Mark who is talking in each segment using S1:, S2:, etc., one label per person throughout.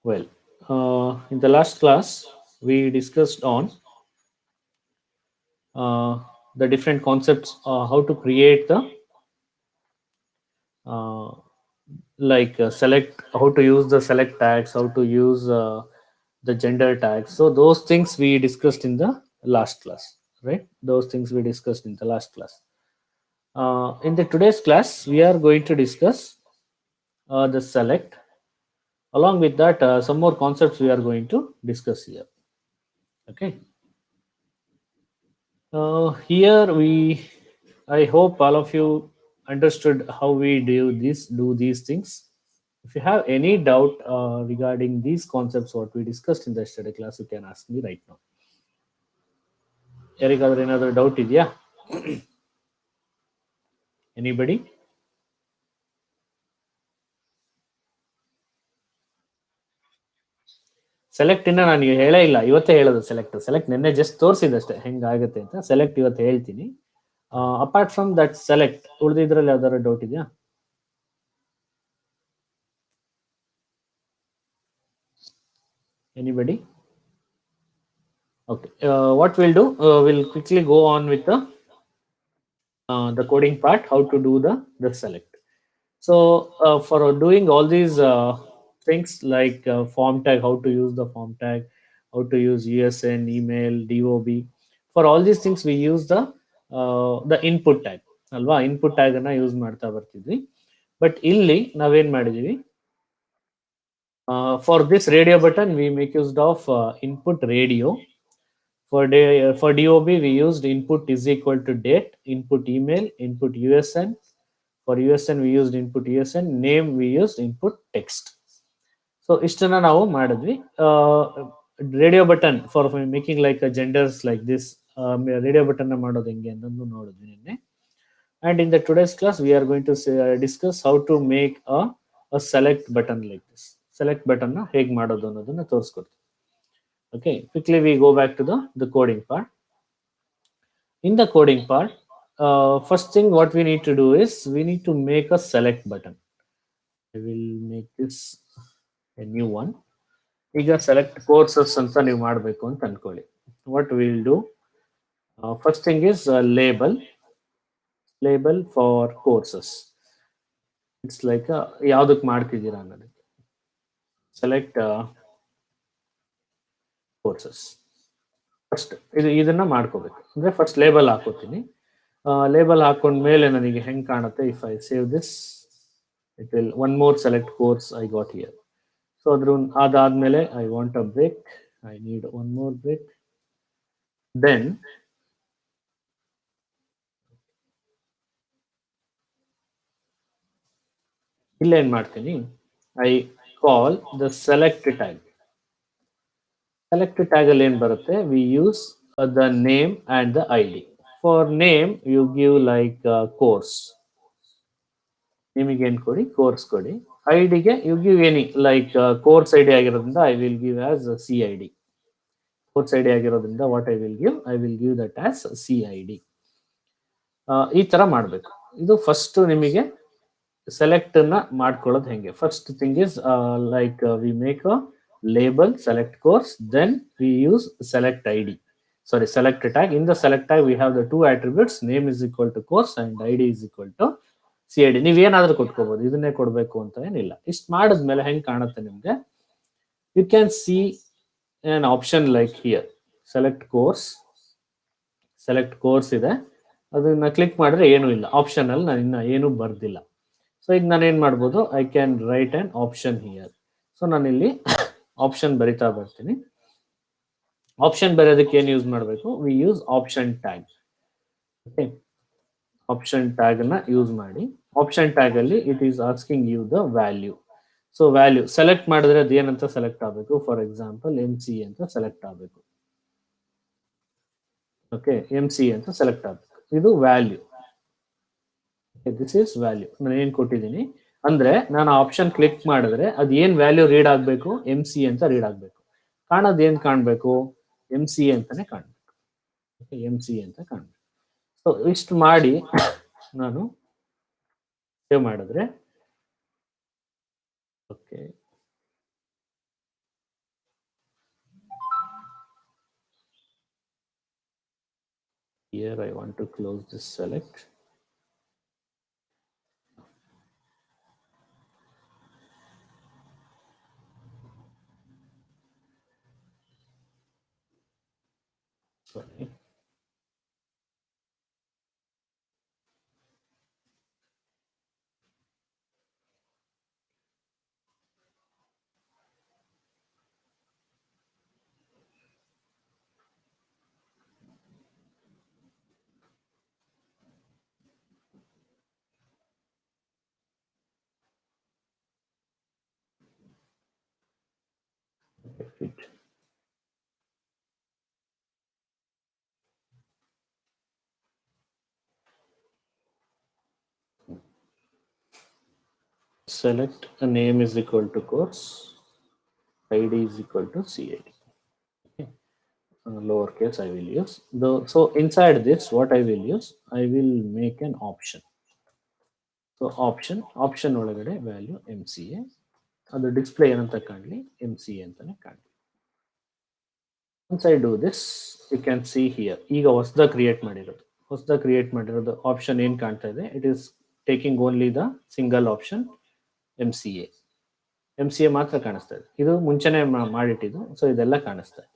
S1: Well, in the last class, we discussed on uh, the different concepts, how to create the uh, select, how to use the select tags, how to use the gender tags. So those things we discussed in the last class, right? Those things we discussed in the last class. In the today's class, we are going to discuss the select. Along with that, some more concepts we are going to discuss here. Okay. Here I hope all of you understood how we do these things. If you have any doubt regarding these concepts, what we discussed in the study class, you can ask me right now. ಯಾರಿಗಾದ್ರೂ ಏನಾದರೂ doubt ಇದೆಯಾ? Anybody? Select ಇನ್ನ ನಾನು ಹೇಳೇ ಇಲ್ಲ, ಇವತ್ತೇ ಹೇಳೋದು select ನಿನ್ನೆ ಜಸ್ಟ್ ತೋರಿಸಿದಷ್ಟೇ ಹೆಂಗಾಗುತ್ತೆ ಅಂತ. ಸೆಲೆಕ್ಟ್ ಇವತ್ತು ಹೇಳ್ತೀನಿ. ಅಪಾರ್ಟ್ ಫ್ರಮ್ ದಟ್ ಸೆಲೆಕ್ಟ್, ಉಳಿದಿದ್ರಲ್ಲಿ ಯಾವ್ದಾದ್ರು ಡೌಟ್ ಇದೆಯಾ? Anybody? Okay. What we'll do, we'll quickly go on with the coding part, how to do the select. So for doing all these things like form tag, how to use the form tag, how to use USN, email, DOB, for all these things we use the input tag ಅಲ್ವಾ. Input tag ಅನ್ನ use ಮಾಡ್ತಾ ಬರ್ತಿದ್ವಿ. But ಇಲ್ಲಿ ನಾವೇನ್ ಮಾಡಿದೀವಿ, for this radio button we make used of input radio. For DOB, we used input is equal to date, input email, input USN. For USN, we used input USN. Name, we used input text. So ಇಷ್ಟನ್ನ ನಾವು ಮಾಡಿದ್ವಿ. Radio button for making like genders like this, radio button ಮಾಡೋದು ಹೆಂಗೆ ಅನ್ನೋದು ನೋಡಿದ್ವಿ ನಿನ್ನೆ. And in the today's class, we are going to discuss how to make a select button like this. Select button ನ ಹೇಗೆ ಮಾಡೋದು ಅನ್ನೋದನ್ನ ತೋರಿಸ್ಕೊಡ್ತೀವಿ. Okay, quickly we go back to the coding part. In the coding part, first thing what we need to do is we need to make a select button. I will make this a new one. ಈಗ select courses ಅಂತ ನೀವು ಮಾಡಬೇಕು ಅಂತ ಅನ್ಕೊಳ್ಳಿ. What we will do, first thing is label for courses. It's like ಯಾವ್ದಕ್ಕೆ ಮಾಡ್ತಿದ್ದೀರಾ ಅನ್ನೋದಕ್ಕೆ. Select courses. First ಇದನ್ನ ಮಾಡ್ಕೋಬೇಕು. ಅಂದ್ರೆ ಫಸ್ಟ್ ಲೇಬಲ್ ಹಾಕೋತೀನಿ. ಲೇಬಲ್ ಹಾಕೊಂಡ್ಮೇಲೆ ನನಗೆ ಹೆಂಗ್ ಕಾಣುತ್ತೆ, if I save this, it will one more select course I got here. So ಅದಾದ್ಮೇಲೆ I want a break, I need one more break. Then ಇಲ್ಲೇನ್ ಮಾಡ್ತೀನಿ, I call the select tag. Select tag ಅಲ್ಲಿ ಏನ್ ಬರುತ್ತೆ, we use the name and the I D. For name you give like course, ನಿಮಗೆ ಏನ್ ಕೊಡಿ, course ಕೊಡಿ. I ಡಿಗೆ you give any like course I D ಆಗಿರೋದ್ರಿಂದ I will give as C I D. Course I D ಆಗಿರೋದ್ರಿಂದ what I will give that as C I D. ಈ ತರ ಮಾಡಬೇಕು. ಇದು ಫಸ್ಟ್ ನಿಮಗೆ ಸೆಲೆಕ್ಟ್ ನ ಮಾಡ್ಕೊಳ್ಳೋದು ಹೆಂಗೆ. First thing is like we make a label select course, then we use select id, sorry select tag. In the select tag we have the two attributes, name is equal to course and id is equal to cid. ನೀವೇನಾದ್ರೂ ಕೊಟ್ಕೋಬಹುದು, ಇದನ್ನೇ ಕೊಡಬೇಕು ಅಂತ ಏನಿಲ್ಲ. ಇಷ್ಟು ಮಾಡಿದ್ಮೇಲೆ ಹೆಂಗ್ ಕಾಣುತ್ತೆ ನಿಮ್ಗೆ, you can see an option like here, select course ಇದೆ. ಅದನ್ನ ಕ್ಲಿಕ್ ಮಾಡಿದ್ರೆ ಏನೂ ಇಲ್ಲ, ಆಪ್ಷನ್ ಅಲ್ಲಿ ನಾನು ಇನ್ನ ಏನು ಬರ್ದಿಲ್ಲ. ಸೊ ಈಗ ನಾನು ಏನ್ ಮಾಡ್ಬೋದು, I can write an option here. So ನಾನಿಲ್ಲಿ ಆಪ್ಷನ್ ಬರಿತಾ ಬರ್ತೀನಿ. ಆಪ್ಷನ್ ಬರೆಯೋದಕ್ಕೆ ಏನು ಯೂಸ್ ಮಾಡಬೇಕು, we use option tag. Okay, option tag ಅನ್ನ ಯೂಸ್ ಮಾಡಿ. ಆಪ್ಷನ್ ಟ್ಯಾಗ್ ಅಲ್ಲಿ it is asking you the value. So value select ಮಾಡಿದ್ರೆ ಅದು ಏನಂತ ಸೆಲೆಕ್ಟ್ ಆಗಬೇಕು, ಫಾರ್ ಎಕ್ಸಾಂಪಲ್ MC ಅಂತ ಸೆಲೆಕ್ಟ್ ಆಗಬೇಕು. ಓಕೆ, MC ಅಂತ ಸೆಲೆಕ್ಟ್ ಆಗಬೇಕು. ಇದು ವ್ಯಾಲ್ಯೂ. This is value. ನಾನು ಏನ್ ಕೊಟ್ಟಿದ್ದೀನಿ ಅಂದ್ರೆ, ನಾನು ಆಪ್ಷನ್ ಕ್ಲಿಕ್ ಮಾಡಿದ್ರೆ ಅದು ಏನ್ ವ್ಯಾಲ್ಯೂ ರೀಡ್ ಆಗಬೇಕು, MC ಅಂತ ರೀಡ್ ಆಗಬೇಕು. ಕಾಣೋದು ಏನ್ ಕಾಣ್ಬೇಕು, MC ಅಂತಾನೆ ಕಾಣ್ಬೇಕು. MC ಅಂತ ಕಾಣ್ಬೇಕು. ಸೊ ಇಷ್ಟು ಮಾಡಿ ನಾನು ಸೇವ್ ಮಾಡಿದ್ರೆ, okay Here I want to close this select. Sorry. Fit. Select a name is equal to course, ID is equal to CID. Okay. Lowercase I will use. So inside this, what I will use, I will make an option. So option ಒಳಗಡೆ value MCA. ಅದು display ಏನಂತ ಕಾಣಲಿ MCA ಅಂತಾನೆ ಕಾಣಲಿ. Once I do this, you can see here. ಈಗ ಹೊಸದಾಗಿ create ಮಾಡಿರೋದು option ಏನು ಕಾಣ್ತಾ ಇದೆ, it is taking only the single option MCA ಮಾತ್ರ ಕಾಣಿಸ್ತಾ ಇದೆ. ಇದು ಮುಂಚೆನೆ ಮಾಡಿಟ್ಟಿದ್ದು, ಸೊ ಇದೆಲ್ಲ ಕಾಣಿಸ್ತಾ ಇದೆ.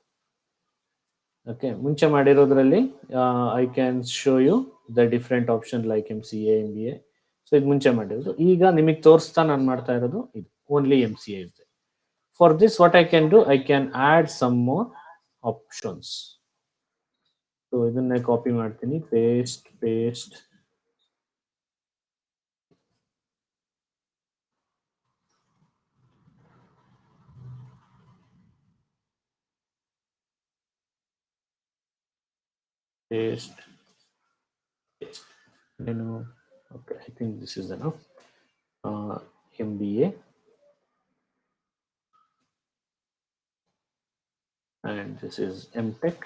S1: ಓಕೆ, ಮುಂಚೆ ಮಾಡಿರೋದ್ರಲ್ಲಿ I can show you the different option like MCA, MBA. So ಇದು ಮುಂಚೆ ಮಾಡಿರೋದು. ಈಗ ನಿಮಗೆ ತೋರಿಸ್ತಾ ನಾನು ಮಾಡ್ತಾ ಇರೋದು ಇದು ಓನ್ಲಿ MCA ಇದೆ. For this what I can do, I can add some more options. So ಇದನ್ನೇ ಕಾಪಿ ಮಾಡ್ತೀನಿ, paste paste paste. Okay, I think this is enough. MBA and this is MTech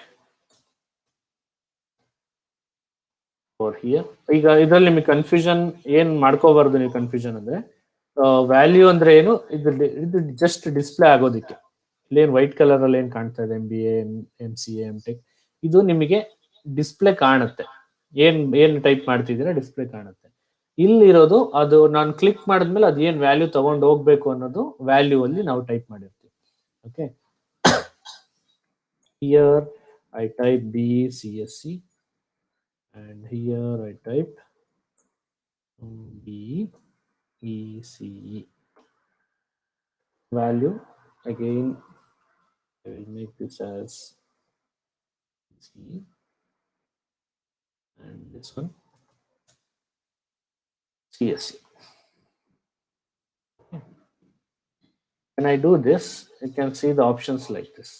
S1: for here. ಈಗ ಇದರಲ್ಲಿ ನಿಮಗೆ confusion ಏನ್ ಮಾಡ್ಕೋಬಾರ್ದು. ನೀವು confusion ಅಂದ್ರೆ value ಅಂದ್ರೆ ಏನು, ಇದು ಜಸ್ಟ್ ಡಿಸ್ಪ್ಲೇ ಆಗೋದಿಕ್ಕೆ. ಇಲ್ಲೇನು ವೈಟ್ ಕಲರ್ ಅಲ್ಲಿ ಏನ್ ಕಾಣ್ತಾ ಇದೆ MBA, MCA, MTech, ಇದು ನಿಮಗೆ ಡಿಸ್ಪ್ಲೇ ಕಾಣುತ್ತೆ. ಏನ್ ಟೈಪ್ ಮಾಡ್ತಿದ್ದೀರಾ ಡಿಸ್ಪ್ಲೇ ಕಾಣುತ್ತೆ. ಇಲ್ಲಿರೋದು ಅದು ನಾನು ಕ್ಲಿಕ್ ಮಾಡಿದ್ಮೇಲೆ ಅದು ಏನ್ ವ್ಯಾಲ್ಯೂ ತಗೊಂಡು ಹೋಗ್ಬೇಕು ಅನ್ನೋದು ವ್ಯಾಲ್ಯೂ ಅಲ್ಲಿ ನಾವು ಟೈಪ್ ಮಾಡಿರ್ತೀವಿ. Okay, here I type BCSC and here I type BECE. Value again I will make this as C and this one CSC. When I do this, you can see the options like this.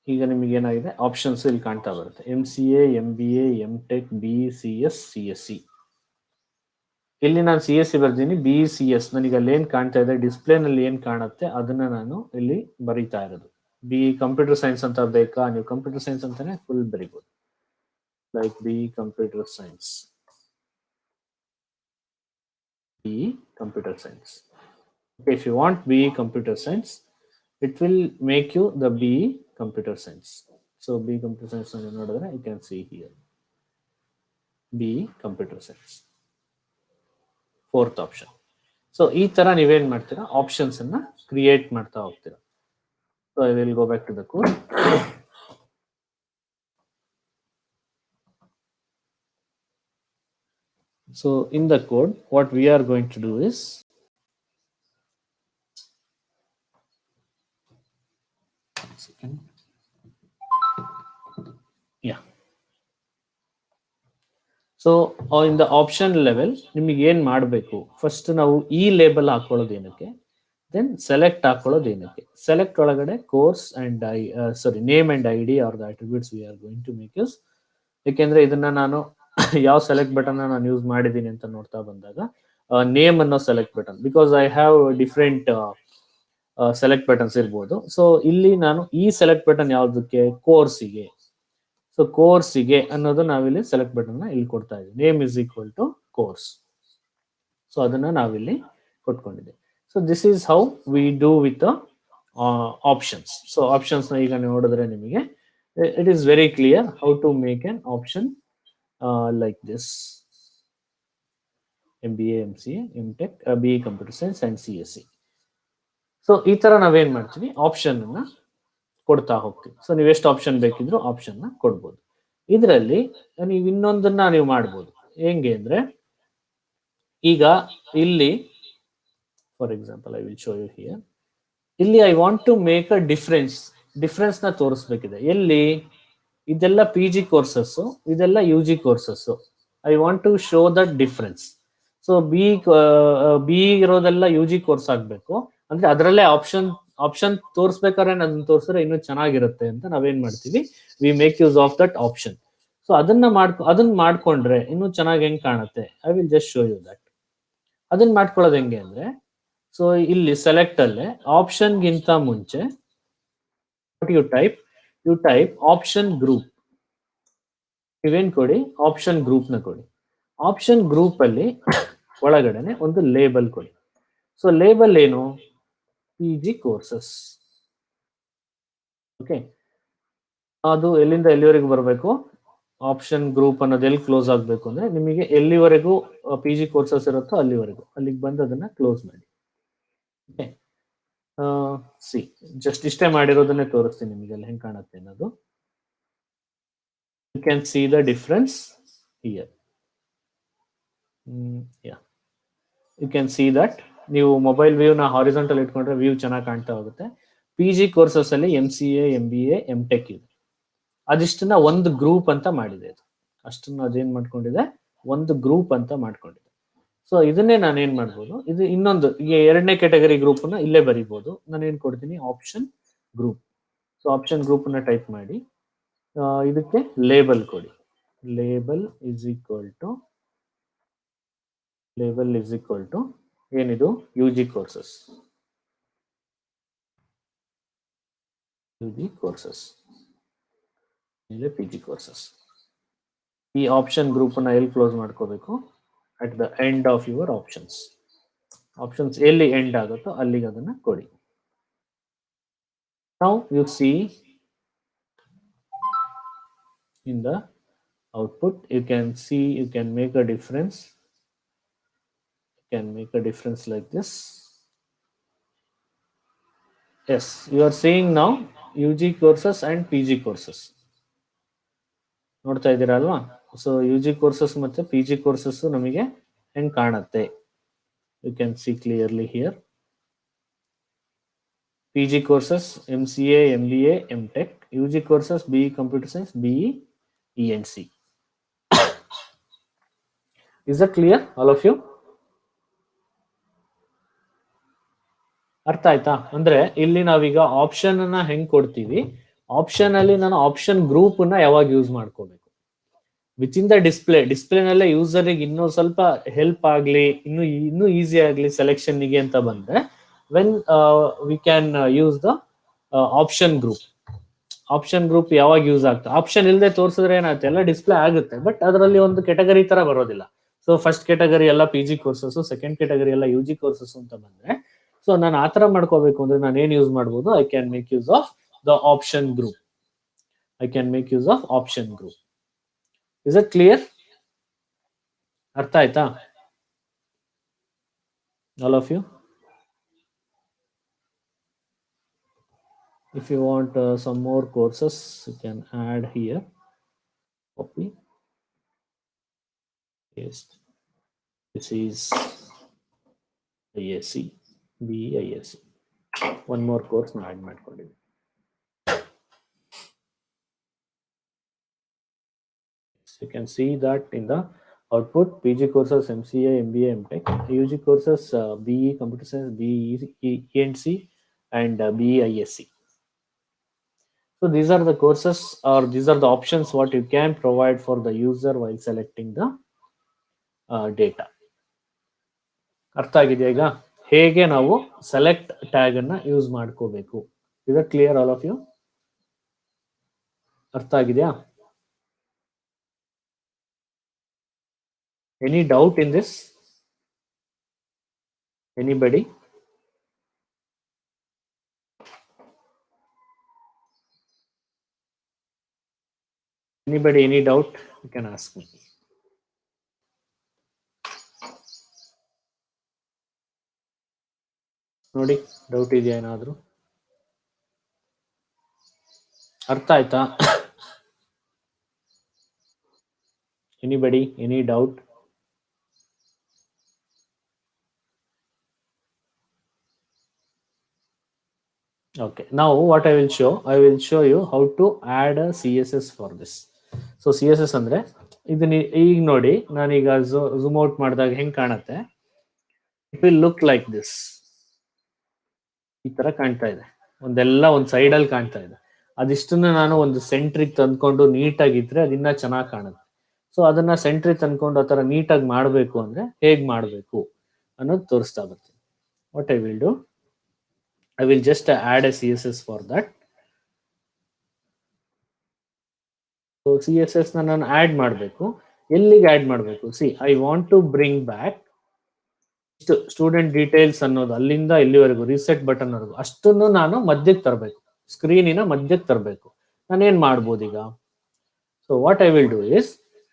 S1: ಈಗ ನಿಮಗೆ ಏನಾಗಿದೆ, options ಇಲ್ಲಿ ಕಾಣ್ತಾ ಬರುತ್ತೆ. MCA, MBA, MTech, BCS, CSC. ಇಲ್ಲಿ ನಾನು CSC ಬರ್ತೀನಿ, BCS ನನಗೆ ಅಲ್ಲಿ ಏನ್ ಕಾಣ್ತಾ ಇದೆ ಡಿಸ್ಪ್ಲೇನಲ್ಲಿ ಏನ್ ಕಾಣುತ್ತೆ ಅದನ್ನ ನಾನು ಇಲ್ಲಿ ಬರೀತಾ ಇರೋದು. ಕಂಪ್ಯೂಟರ್ ಸೈನ್ಸ್ ಅಂತ ಬೇಕಾ, ನೀವು ಕಂಪ್ಯೂಟರ್ ಸೈನ್ಸ್ ಅಂತಾನೆ ಫುಲ್ ಬರೀಬಹುದು. Like computer science, computer science. Okay, if you want BE computer science, it will make you the BE computer science. So BE computer science ನೋಡಿದ್ರೆ you can see here BE computer science, fourth option. So ಈ ತರ ನೀವೇನ್ ಮಾಡ್ತೀರಾ, options ಅನ್ನ create ಮಾಡ್ತಾ ಹೋಗ್ತೀರಾ. So I will go back to the code. So in the code, what we are going to do is, yeah. So in the option level ನಿಮಗೆ ಏನ್ ಮಾಡಬೇಕು, ಫಸ್ಟ್ ನಾವು ಈ ಲೇಬಲ್ ಹಾಕೊಳ್ಳೋದು ಏನಕ್ಕೆ, ದೆನ್ ಸೆಲೆಕ್ಟ್ ಹಾಕೊಳ್ಳೋದು ಏನಕ್ಕೆ. ಸೆಲೆಕ್ಟ್ ಒಳಗಡೆ course and name and ID are the attributes we are going to make use. ಯಾಕೆಂದ್ರೆ ಇದನ್ನ ನಾನು ಯಾವ ಸೆಲೆಕ್ಟ್ ಬಟನ್ ನಾನು ಯೂಸ್ ಮಾಡಿದ್ದೀನಿ ಅಂತ ನೋಡ್ತಾ ಬಂದಾಗ ನೇಮ್ ಅನ್ನೋ select button, because I have different select buttons ಇರ್ಬೋದು. ಸೊ ಇಲ್ಲಿ ನಾನು ಈ ಸೆಲೆಕ್ಟ್ ಬಟನ್ ಯಾವುದಕ್ಕೆ, ಕೋರ್ಸಿಗೆ. ಸೊ ಕೋರ್ಸಿಗೆ ಅನ್ನೋದು ನಾವಿಲ್ಲಿ ಸೆಲೆಕ್ಟ್ ಬಟನ್ ಇಲ್ಲಿ ಕೊಡ್ತಾ ಇದ್ದೀವಿ. Name is equal to course. So ಅದನ್ನ ನಾವಿಲ್ಲಿ ಕೊಟ್ಕೊಂಡಿದ್ದೀವಿ. So this is how we do with options. So options ನ ಈಗ ನೋಡಿದ್ರೆ ನಿಮಗೆ It is very clear how to make an option like this: MBA, MCA, MTech, BE Computer Science and CSE. So ಈ ತರ ನಾವೇನ್ ಮಾಡ್ತೀವಿ, ಆಪ್ಷನ್ ಅನ್ನ ಕೊಡ್ತಾ ಹೋಗ್ತೀವಿ. ಸೊ ನೀವು ಎಷ್ಟು ಆಪ್ಷನ್ ಬೇಕಿದ್ರು ಆಪ್ಷನ್ ನ ಕೊಡ್ಬೋದು. ಇದರಲ್ಲಿ ನೀವು ಇನ್ನೊಂದನ್ನ ನೀವು ಮಾಡ್ಬೋದು. ಹೆಂಗೆ ಅಂದ್ರೆ, ಈಗ ಇಲ್ಲಿ for example I will show you here. ಇಲ್ಲಿ I want to make a difference ನ ತೋರಿಸ್ಬೇಕಿದೆ. ಎಲ್ಲಿ? ಇದೆಲ್ಲ ಪಿ ಜಿ ಕೋರ್ಸಸ್, ಇದೆಲ್ಲ U G courses. I want to show that difference. So B ಇರೋದೆಲ್ಲ ಯು ಜಿ ಕೋರ್ಸ್ ಆಗ್ಬೇಕು. ಅಂದ್ರೆ ಅದರಲ್ಲೇ ಆಪ್ಷನ್ ತೋರಿಸ್ಬೇಕಾದ್ರೆ ಅದನ್ನ ತೋರಿಸಿದ್ರೆ ಇನ್ನೂ ಚೆನ್ನಾಗಿರುತ್ತೆ ಅಂತ ನಾವೇನ್ ಮಾಡ್ತೀವಿ, we make use of that option. So ಅದನ್ನ ಮಾಡ್ಕೊಂಡ್ರೆ ಇನ್ನೂ ಚೆನ್ನಾಗಿ ಹೆಂಗ್ ಕಾಣುತ್ತೆ, I will just show you that. ಅದನ್ನ ಮಾಡ್ಕೊಳ್ಳೋದು ಹೆಂಗೆ ಅಂದ್ರೆ, ಸೊ ಇಲ್ಲಿ ಸೆಲೆಕ್ಟ್ ಅಲ್ಲೇ ಆಪ್ಷನ್ಗಿಂತ ಮುಂಚೆ ಯು ಟೈಪ್ ಆಪ್ಷನ್ ಗ್ರೂಪ್. ನೀವೇನ್ ಕೊಡಿ, ಆಪ್ಷನ್ ಗ್ರೂಪ್ ನ ಕೊಡಿ. ಆಪ್ಷನ್ ಗ್ರೂಪ್ ಅಲ್ಲಿ ಒಳಗಡೆನೆ ಒಂದು ಲೇಬಲ್ ಕೊಡಿ. ಸೊ ಲೇಬಲ್ ಏನು? P G courses. ಓಕೆ, ಅದು ಎಲ್ಲಿಂದ ಎಲ್ಲಿವರೆಗೂ ಬರಬೇಕು? ಆಪ್ಷನ್ ಗ್ರೂಪ್ ಅನ್ನೋದು ಎಲ್ಲಿ ಕ್ಲೋಸ್ ಆಗಬೇಕು ಅಂದ್ರೆ, ನಿಮಗೆ ಎಲ್ಲಿವರೆಗೂ ಪಿ ಜಿ ಕೋರ್ಸಸ್ ಇರುತ್ತೋ ಅಲ್ಲಿವರೆಗೂ, ಅಲ್ಲಿಗೆ ಬಂದು ಅದನ್ನ ಕ್ಲೋಸ್ ಮಾಡಿ. ಓಕೆ, ಸಿ ಜಸ್ಟ್ ಇಷ್ಟೇ ಮಾಡಿರೋದನ್ನೇ ತೋರಿಸ್ತೀನಿ ನಿಮಗೆ ಅಲ್ಲಿ ಹೆಂಗೆ ಕಾಣುತ್ತೆ ಅನ್ನೋದು. You can see the difference here. You can see that. ನೀವು ಮೊಬೈಲ್ ವ್ಯೂ ನ ಹಾರಿಜಾಂಟಲ್ ಇಟ್ಕೊಂಡ್ರೆ ವ್ಯೂ ಚೆನ್ನಾಗಿ ಕಾಣ್ತಾ ಹೋಗುತ್ತೆ. ಪಿ ಜಿ ಕೋರ್ಸಸ್ ಅಲ್ಲಿ MCA, MBA, MTech ಇದೆ. ಅದಿಷ್ಟನ್ನ ಒಂದು ಗ್ರೂಪ್ ಅಂತ ಮಾಡಿದೆ. ಅದು ಅಷ್ಟನ್ನ ಅದೇನ್ ಮಾಡ್ಕೊಂಡಿದೆ, ಒಂದು ಗ್ರೂಪ್ ಅಂತ ಮಾಡ್ಕೊಂಡಿದೆ. ಸೊ ಇದನ್ನೇ ನಾನು ಏನ್ ಮಾಡ್ಬೋದು, ಇದು ಇನ್ನೊಂದು ಎರಡನೇ ಕ್ಯಾಟಗರಿ ಗ್ರೂಪ್ ನ ಇಲ್ಲೇ ಬರಿಬಹುದು. ನಾನು ಏನ್ ಕೊಡ್ತೀನಿ, option group. So option group ನ ಟೈಪ್ ಮಾಡಿ, ಇದಕ್ಕೆ ಲೇಬಲ್ ಕೊಡಿ. ಲೇಬಲ್ ಇಸ್ ಈಕ್ವಲ್ ಟು ಏನಿದು, ಯು ಜಿ ಕೋರ್ಸಸ್. ಇಲ್ಲಿ ಪಿ ಜಿ ಕೋರ್ಸಸ್. ಈ ಆಪ್ಷನ್ ಗ್ರೂಪ್ ನ ಎಲ್ಲಿ ಕ್ಲೋಸ್ ಮಾಡ್ಕೋಬೇಕು? At the end of your options. Options ಎಲ್ಲಿ ಎಂಡ್ ಆಗುತ್ತೋ ಅಲ್ಲಿಗೆ ಅದನ್ನ ಕೊಡಿ. Now U C in the output, you can see, you can make a difference. You can make a difference like this. Yes, you are seeing now UG courses and PG courses. ನೋಡ್ತಾ ಇದ್ದೀರಾ ಅಲ್ವಾ? So U G courses ಮತ್ತೆ P G courses ನಮಗೆ ಹೆಂಗ್ ಕಾಣುತ್ತೆ, you can see clearly here. P G courses MCA, MBA, MTech. UG courses BE Computer Science, BE ENC. Is that clear, all of you? ಅರ್ಥ ಆಯ್ತಾ? ಅಂದ್ರೆ ಇಲ್ಲಿ ನಾವೀಗ option ಅನ್ನ ಹೆಂಗ್ ಕೊಡ್ತೀವಿ, ಆಪ್ಷನ್ ಅಲ್ಲಿ ನಾನು ಆಪ್ಷನ್ ಗ್ರೂಪ್ ನ ಯಾವಾಗ ಯೂಸ್ ಮಾಡ್ಕೋಬೇಕು, ವಿತ್ ಇನ್ ದ ಡಿಸ್ಪ್ಲೇನಲ್ಲೇ ಯೂಸರ್ಗೆ ಇನ್ನೂ ಸ್ವಲ್ಪ ಹೆಲ್ಪ್ ಆಗ್ಲಿ, ಇನ್ನೂ ಈಸಿ ಆಗ್ಲಿ ಸೆಲೆಕ್ಷನ್ ಗೆ ಅಂತ ಬಂದ್ರೆ, when we can use the option group. Option group ಯಾವಾಗ ಯೂಸ್ ಆಗ್ತದೆ, ಆಪ್ಷನ್ ಇಲ್ಲದೆ ತೋರಿಸಿದ್ರೆ ಏನಾಗುತ್ತೆ, ಎಲ್ಲ ಡಿಸ್ಪ್ಲೇ ಆಗುತ್ತೆ, ಬಟ್ ಅದರಲ್ಲಿ ಒಂದು ಕೆಟಗರಿ ತರ ಬರೋದಿಲ್ಲ. ಸೊ ಫಸ್ಟ್ ಕೆಟಗರಿ ಎಲ್ಲ P G courses, second category ಎಲ್ಲ ಯು ಜಿ ಕೋರ್ಸಸ್ ಅಂತ ಬಂದ್ರೆ, ಸೊ ನಾನು ಆತರ ಮಾಡ್ಕೋಬೇಕು ಅಂದ್ರೆ ನಾನು ಏನ್ ಯೂಸ್ ಮಾಡ್ಬೋದು, I can make use of the option group. Is it clear? ಅರ್ಥ ಆಯ್ತಾ all of you? If you want some more courses, you can add here. Copy, paste. This is ISC, BE ISC. One more course na add ಮಾಡ್ಕೊಂಡಿದ್ದೀನಿ. You can see that in the output, PG courses MCA, MBA, MTech, UG courses BE Computer Science, BE ENC, and BE ISC. So these are the courses, or these are the options what you can provide for the user while selecting the data. ಅರ್ಥ ಆಗಿದೆಯಾ ಈಗ ಹೇಗೆ ನಾವು select tag ಅನ್ನ use ಮಾಡ್ಕೋಬೇಕು? ಇದು clear all of you? ಅರ್ಥ ಆಗಿದೆಯಾ? Any doubt in this? Anybody? Anybody, any doubt? You can ask me. ನೋಡಿ, ಡೌಟ್ ಇದೆಯಾ ಏನಾದರೂ? ಅರ್ಥ ಆಯ್ತಾ? Anybody, any doubt? Okay, now what I will show you how to add a CSS for this. So CSS ಅಂದ್ರೆ ಇದನ್ನ ಈಗ ನೋಡಿ, ನಾನೀಗ ಝೂಮ್ ಔಟ್ ಮಾಡಿದಾಗ ಹೆಂಗ್ ಕಾಣುತ್ತೆ, it will look like this. ಈ ತರ ಕಾಣ್ತಾ ಇದೆ, ಒಂದೆಲ್ಲ ಒಂದು ಸೈಡಲ್ಲಿ ಕಾಣ್ತಾ ಇದೆ. ಅದಿಷ್ಟನ್ನ ನಾನು ಒಂದು ಸೆಂಟ್ರಿಗೆ ತಂದ್ಕೊಂಡು ನೀಟಾಗಿದ್ರೆ ಅದಿನ್ನ ಚೆನ್ನಾಗಿ ಕಾಣುತ್ತೆ. ಸೊ ಅದನ್ನ ಸೆಂಟ್ರಿಗೆ ತಂದ್ಕೊಂಡು ಆ ಥರ ನೀಟಾಗಿ ಮಾಡಬೇಕು ಅಂದ್ರೆ ಹೇಗೆ ಮಾಡಬೇಕು ಅನ್ನೋದು ತೋರಿಸ್ತಾ ಬರ್ತೀನಿ. What I will do, I will just add a CSS for that. So CSS ನಾನು ಆಡ್ ಮಾಡಬೇಕು. ಎಲ್ಲಿಗೆ ಆಡ್ ಮಾಡಬೇಕು? See, I want to bring back student details ಅನ್ನೋದು ಅಲ್ಲಿಂದ ಇಲ್ಲಿವರೆಗೂ ರೀಸೆಟ್ ಬಟನ್ ವರೆಗೂ ಅಷ್ಟನ್ನು ನಾನು ಮಧ್ಯಕ್ಕೆ ತರಬೇಕು, ಸ್ಕ್ರೀನಿನ ಮಧ್ಯಕ್ಕೆ ತರಬೇಕು. ನಾನೇನ್ ಮಾಡ್ಬೋದು ಈಗ? So what I will do is,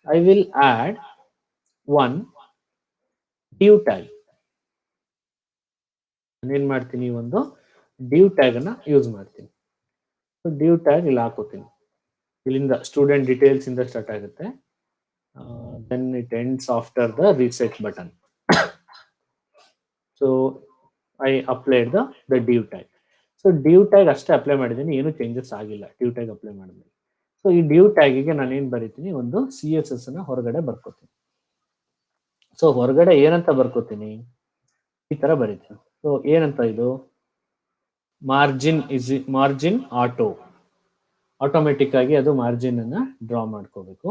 S1: I will add one div tag. ನಾನೇನ್ ಮಾಡ್ತೀನಿ, ಒಂದು ಡಿವ್ ಟ್ಯಾಗ್ ಅನ್ನ ಯೂಸ್ ಮಾಡ್ತೀನಿ. ಸೊ ಡಿವ್ ಟ್ಯಾಗ್ ಇಲ್ಲಿ ಹಾಕೋತೀನಿ. ಇಲ್ಲಿಂದ ಸ್ಟೂಡೆಂಟ್ ಡೀಟೇಲ್ಸ್ ಇಂದ ಸ್ಟಾರ್ಟ್ ಆಗುತ್ತೆ, then it ends after the reset button. So I applied the div tag. So div tag ಅಷ್ಟೇ ಅಪ್ಲೈ ಮಾಡಿದ್ದೀನಿ, ಏನು ಚೇಂಜಸ್ ಆಗಿಲ್ಲ ಡಿವ್ ಟ್ಯಾಗ್ ಅಪ್ಲೈ ಮಾಡಿದ್ಮೇಲೆ. ಸೊ ಈ ಡಿವ್ ಟ್ಯಾಗಿಗೆ ನಾನು ಏನು ಬರೀತೀನಿ, ಒಂದು CSS ಅನ್ನ ಹೊರಗಡೆ ಬರ್ಕೋತೀನಿ. ಸೊ ಹೊರಗಡೆ ಏನಂತ ಬರ್ಕೋತೀನಿ, ಈ ತರ ಬರೀತೀನಿ. ಸೊ ಏನಂತ ಇದು, ಮಾರ್ಜಿನ್ ಆಟೋಮೆಟಿಕ್ ಆಗಿ ಅದು ಮಾರ್ಜಿನ್ ಅನ್ನ ಡ್ರಾ ಮಾಡ್ಕೋಬೇಕು.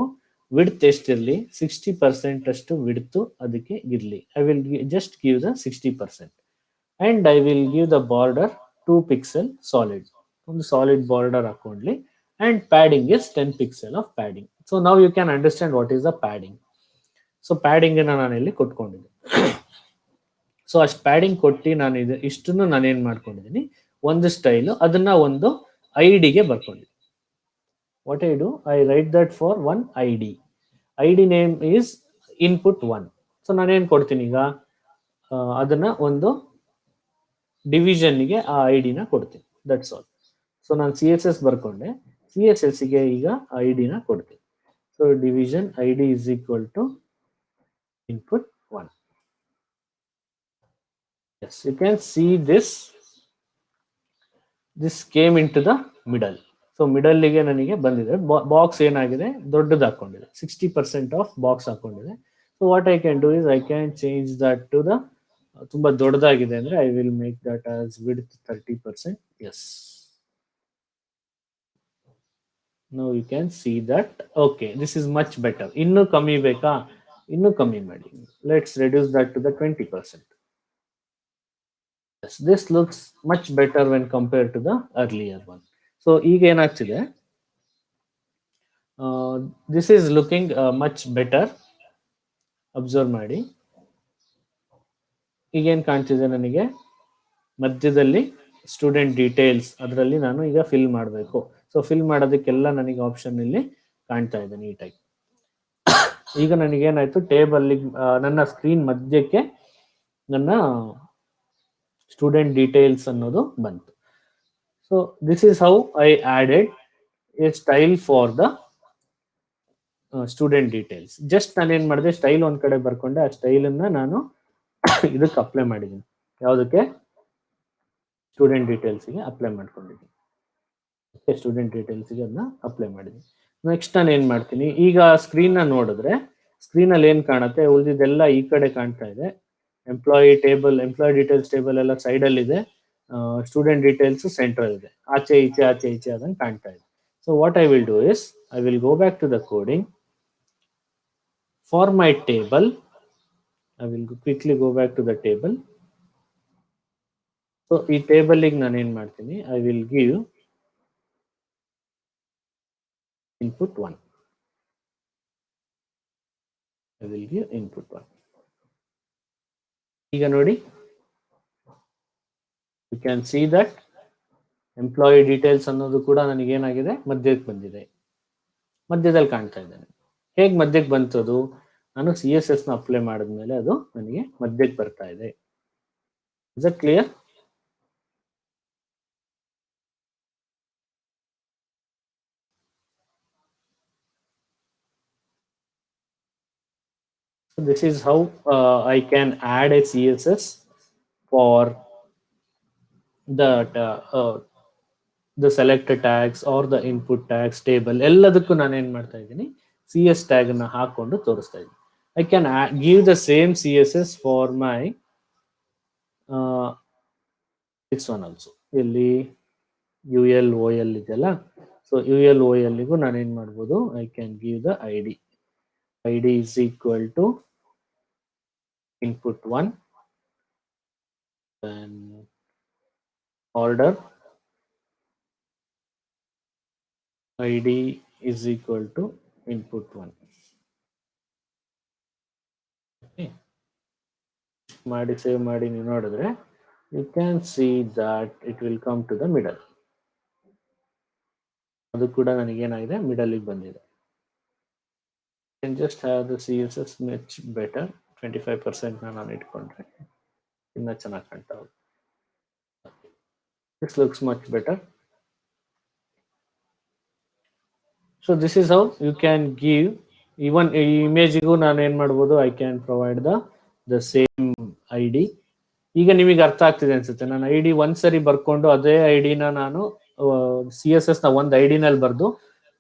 S1: ವಿಡ್ತ್ ಎಷ್ಟಿರಲಿ, 60% ಅಷ್ಟು ವಿಡ್ತ್ ಅದಕ್ಕೆ ಇರಲಿ. I will just give the 60%. And I will give the border 2 pixel solid, ಒಂದು ಸಾಲಿಡ್ ಬಾರ್ಡರ್ ಹಾಕೊಂಡ್ಲಿ. And padding is 10 pixel of padding. So ನಾವು you can understand what is the padding. So padding ನಾನು ಇಲ್ಲಿ ಕೊಟ್ಕೊಂಡಿದ್ದೆ. So ಅಷ್ಟು padding ಕೊಟ್ಟು ನಾನು ಇಷ್ಟನ್ನು ನಾನೇನ್ ಮಾಡ್ಕೊಂಡಿದ್ದೀನಿ, ಒಂದು ಸ್ಟೈಲು, ಅದನ್ನ ಒಂದು ID-ಗೆ ಬರ್ಕೊಂಡಿದ್ದೀನಿ. What I do, I write that for one ID. ID name is input 1. So ನಾನೇನ್ ಕೊಡ್ತೀನಿ ಈಗ, ಅದನ್ನ ಒಂದು ಡಿವಿಷನ್ಗೆ ಆ ID-ನ ಕೊಡ್ತೀನಿ. That's all. ಸೊ ನಾನು CSS ಬರ್ಕೊಂಡೆ, CSS-ಗೆ ಈಗ ID-ನ ಕೊಡ್ತೀನಿ. So division ID is equal to input 1. Yes, you can see this came into the middle. So ಮಿಡಲ್ಗೆ ನನಗೆ ಬಂದಿದೆ. ಬಾಕ್ಸ್ ಏನಾಗಿದೆ, ದೊಡ್ಡದು ಹಾಕೊಂಡಿದೆ, 60% ಆಫ್ ಬಾಕ್ಸ್ ಹಾಕೊಂಡಿದೆ. So what I can do is, I can change that to the, ತುಂಬಾ ದೊಡ್ಡದಾಗಿದೆ ಅಂದ್ರೆ I will make that as width 30%. Yes, now you can see that. Okay, this is much better. ಇನ್ನೂ ಕಮ್ಮಿ ಬೇಕಾ? ಇನ್ನೂ ಕಮ್ಮಿ ಮಾಡಿ. Let's reduce that to the 20%. Yes, this looks much better when compared to the earlier one. So ಈಗ ಏನಾಗ್ತಿದೆ, this is looking much better. Observe ಮಾಡಿ, ಈಗೇನು ಕಾಣ್ತಿದೆ ನನಗೆ, ಮಧ್ಯದಲ್ಲಿ ಸ್ಟೂಡೆಂಟ್ ಡೀಟೇಲ್ಸ್, ಅದರಲ್ಲಿ ನಾನು ಈಗ ಫಿಲ್ ಮಾಡಬೇಕು. ಸೊ ಫಿಲ್ ಮಾಡೋದಕ್ಕೆಲ್ಲ ನನಗೆ ಆಪ್ಷನ್ ಇಲ್ಲಿ ಕಾಣ್ತಾ ಇದೆ ನೀಟಾಗಿ. ಈಗ ನನಗೇನಾಯ್ತು, ಟೇಬಲ್ ನನ್ನ ಸ್ಕ್ರೀನ್ ಮಧ್ಯಕ್ಕೆ ನನ್ನ ಸ್ಟೂಡೆಂಟ್ ಡೀಟೇಲ್ಸ್ ಅನ್ನೋದು ಬಂತು. So this is how I added A style for the student details. Just ನಾನೇನ್ ಮಾಡಿದೆ, ಸ್ಟೈಲ್ ಒಂದ್ ಕಡೆ ಬರ್ಕೊಂಡೆ, ಆ ಸ್ಟೈಲನ್ನ ನಾನು ಇದಕ್ಕೆ ಅಪ್ಲೈ ಮಾಡಿದ್ದೀನಿ. ಯಾವುದಕ್ಕೆ? ಸ್ಟೂಡೆಂಟ್ ಡೀಟೇಲ್ಸ್ಗೆ ಅಪ್ಲೈ ಮಾಡ್ಕೊಂಡಿದ್ದೀನಿ. ಸ್ಟೂಡೆಂಟ್ ಡೀಟೇಲ್ಸ್ಗೆ ಅದನ್ನ ಅಪ್ಲೈ ಮಾಡಿದ್ದೀನಿ. ನೆಕ್ಸ್ಟ್ ನಾನು ಏನ್ ಮಾಡ್ತೀನಿ, ಈಗ ಸ್ಕ್ರೀನ್ನ ನೋಡಿದ್ರೆ ಸ್ಕ್ರೀನಲ್ಲಿ ಏನ್ ಕಾಣುತ್ತೆ, ಉಳಿದಿದ್ದೆಲ್ಲ ಈ ಕಡೆ ಕಾಣ್ತಾ ಇದೆ. ಎಂಪ್ಲಾಯಿ ಡೀಟೇಲ್ಸ್ ಟೇಬಲ್ ಎಲ್ಲ ಸೈಡಲ್ಲಿ ಇದೆ, ಸ್ಟೂಡೆಂಟ್ ಡೀಟೇಲ್ಸ್ ಸೆಂಟ್ರಲ್ ಇದೆ, ಆಚೆ ಈಚೆ ಅದಂಗೆ ಕಾಣ್ತಾ ಇದೆ. So what I will do is, I will go back to the coding. For my table, I will quickly go back to the table. So ಈ ಟೇಬಲ್ಗೆ ನಾನು ಏನ್ ಮಾಡ್ತೀನಿ, I will give input 1. I will give input 1. ಈಗ ನೋಡಿ, you can see that employee details ಅನ್ನೋದು ಕೂಡ ನನಗೇನಾಗಿದೆ, ಮಧ್ಯಕ್ಕೆ ಬಂದಿದೆ. ಮಧ್ಯದಲ್ಲಿ ಕಾಣ್ತಾ ಇದ್ದೇನೆ. ಹೇಗೆ ಮಧ್ಯಕ್ಕೆ ಬಂತದು? ನಾನು CSS ನ ಅಪ್ಲೈ ಮಾಡಿದ್ಮೇಲೆ ಅದು ನನಗೆ ಮಧ್ಯಕ್ಕೆ ಬರ್ತಾ ಇದೆ. Is it clear? So this is how I can add a CSS for the selected tags or the input tags table. ಎಲ್ಲದಕ್ಕೂ ನಾನು ಏನು ಮಾಡ್ತಾ ಇದ್ದೀನಿ, CS ಟ್ಯಾಗ್ ಅನ್ನು ಹಾಕೊಂಡು ತೋರಿಸ್ತಾ ಇದ್ದೀನಿ. I can give the same CSS for my this one also. ಇಲ್ಲಿ ULOL ಇದೆಯಲ್ಲ, ಸೊ ULOLಗೂ ನಾನು ಏನು ಮಾಡ್ಬೋದು, I can give the ID is equal to input 1 and order ID is equal to input 1. Okay. ಮಾಡಿ ಸೇವ್ ಮಾಡಿ ನೀವು ನೋಡಿದ್ರೆ you can see that it will come to the middle. ಅದು ಕೂಡ ನನಗೇನಾಗಿದೆ, ಮಿಡಲ್ಗೆ ಬಂದಿದೆ. can just have the CSS much better. 25% ನಾನು ಇಟ್ಕೊಂಡ್ರೆ ಇನ್ನ ಚೆನ್ನಾಗಿ ಕಾಣ್ತಾ ಹೋಗುತ್ತೆ. This looks much better. So this is how you can give even ಇಮೇಜ್ಗೂ ನಾನು ಏನು ಮಾಡ್ಬೋದು, I can provide the same ID. ಈಗ ನಿಮಗೆ ಅರ್ಥ ಆಗ್ತಿದೆ ಅನ್ಸುತ್ತೆ. ನಾನು ID ಒಂದ್ಸರಿ ಬರ್ಕೊಂಡು ಅದೇ ಐಡಿನ ನಾನು CSS ನ ಒಂದು ಐಡಿನಲ್ಲಿ ಬರೆದು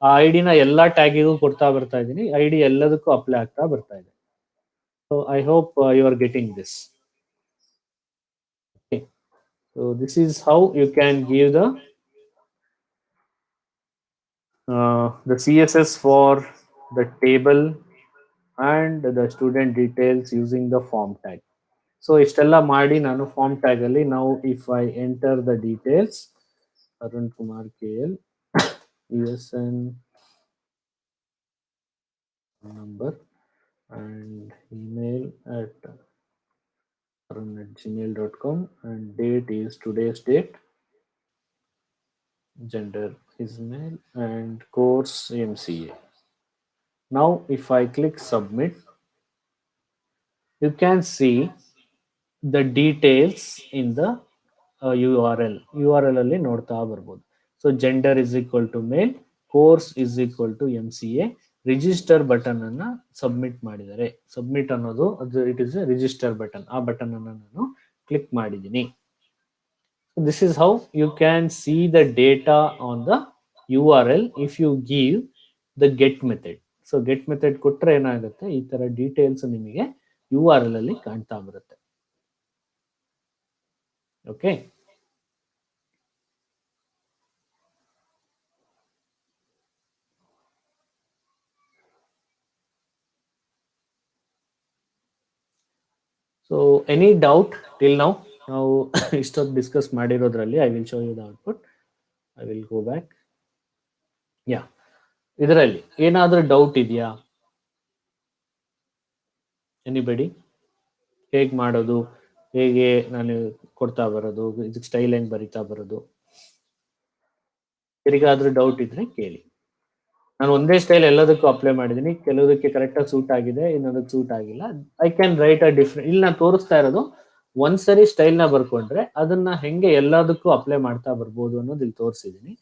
S1: ಆ ಐಡಿನ ಎಲ್ಲಾ ಟ್ಯಾಗಿಗೂ ಕೊಡ್ತಾ ಬರ್ತಾ ಇದ್ದೀನಿ. ID ಎಲ್ಲದಕ್ಕೂ ಅಪ್ಲೈ ಆಗ್ತಾ ಬರ್ತಾ ಇದೆ. So I hope you are getting this. Okay. So this is how you can give the CSS for the table and the student details using the form tag. So ಇಷ್ಟೆಲ್ಲ ಮಾಡಿ ನಾನು form tag ಅಲ್ಲಿ ನಾವು if I enter the details Arun Kumar KL USN number and email at arun@gmail.com and date is today's date, gender is male and course MCA. Now if I click submit, you can see the details in the URL ಅಲ್ಲಿ ನೋಡ್ತಾ ಬರ್ಬೋದು. So gender is equal to male, course is equal to MCA, register button ಅನ್ನ submit ಮಾಡಿದ್ದಾರೆ. Submit ಅನ್ನೋದು ಅದು it is a register button. ಆ button ಅನ್ನು ನಾನು ಕ್ಲಿಕ್ ಮಾಡಿದ್ದೀನಿ. This is how you can see the data on the URL if you give the get method. So get method ಕೊಟ್ರೆ ಏನಾಗುತ್ತೆ, ಈ ತರ ಡೀಟೇಲ್ಸ್ ನಿಮಗೆ URL ಅಲ್ಲಿ ಕಾಣ್ತಾ ಬರುತ್ತೆ. Okay. So any doubt till now? Now ಇಷ್ಟೊತ್ತು discuss ಮಾಡಿರೋದ್ರಲ್ಲಿ I will show you the output. I will go back. Yeah. ಇದರಲ್ಲಿ ಏನಾದರೂ ಡೌಟ್ ಇದೆಯಾ? ಎನಿಬಡಿ? ಹೇಗೆ ಮಾಡೋದು, ಹೇಗೆ ನಾನು ಕೊಡ್ತಾ ಬರೋದು, ಇದಕ್ಕೆ ಸ್ಟೈಲ್ ಹೆಂಗೆ ಬರಿತಾ ಬರೋದು, ಯಾರಿಗಾದ್ರೂ ಡೌಟ್ ಇದ್ರೆ ಕೇಳಿ. ನಾನು ಒಂದೇ ಸ್ಟೈಲ್ ಎಲ್ಲದಕ್ಕೂ ಅಪ್ಲೈ ಮಾಡಿದ್ದೀನಿ. ಕೆಲವುದಕ್ಕೆ ಕರೆಕ್ಟಾಗಿ ಸೂಟ್ ಆಗಿದೆ, ಇನ್ನೊಂದಕ್ಕೆ ಸೂಟ್ ಆಗಿಲ್ಲ. I can write a different. ಇಲ್ಲಿ ನಾನು ತೋರಿಸ್ತಾ ಇರೋದು ಒಂದ್ಸರಿ ಸ್ಟೈಲ್ನ ಬರ್ಕೊಂಡ್ರೆ ಅದನ್ನ ಹೆಂಗೆ ಎಲ್ಲದಕ್ಕೂ ಅಪ್ಲೈ ಮಾಡ್ತಾ ಬರ್ಬೋದು ಅನ್ನೋದು ಇಲ್ಲಿ ತೋರಿಸಿದ್ದೀನಿ.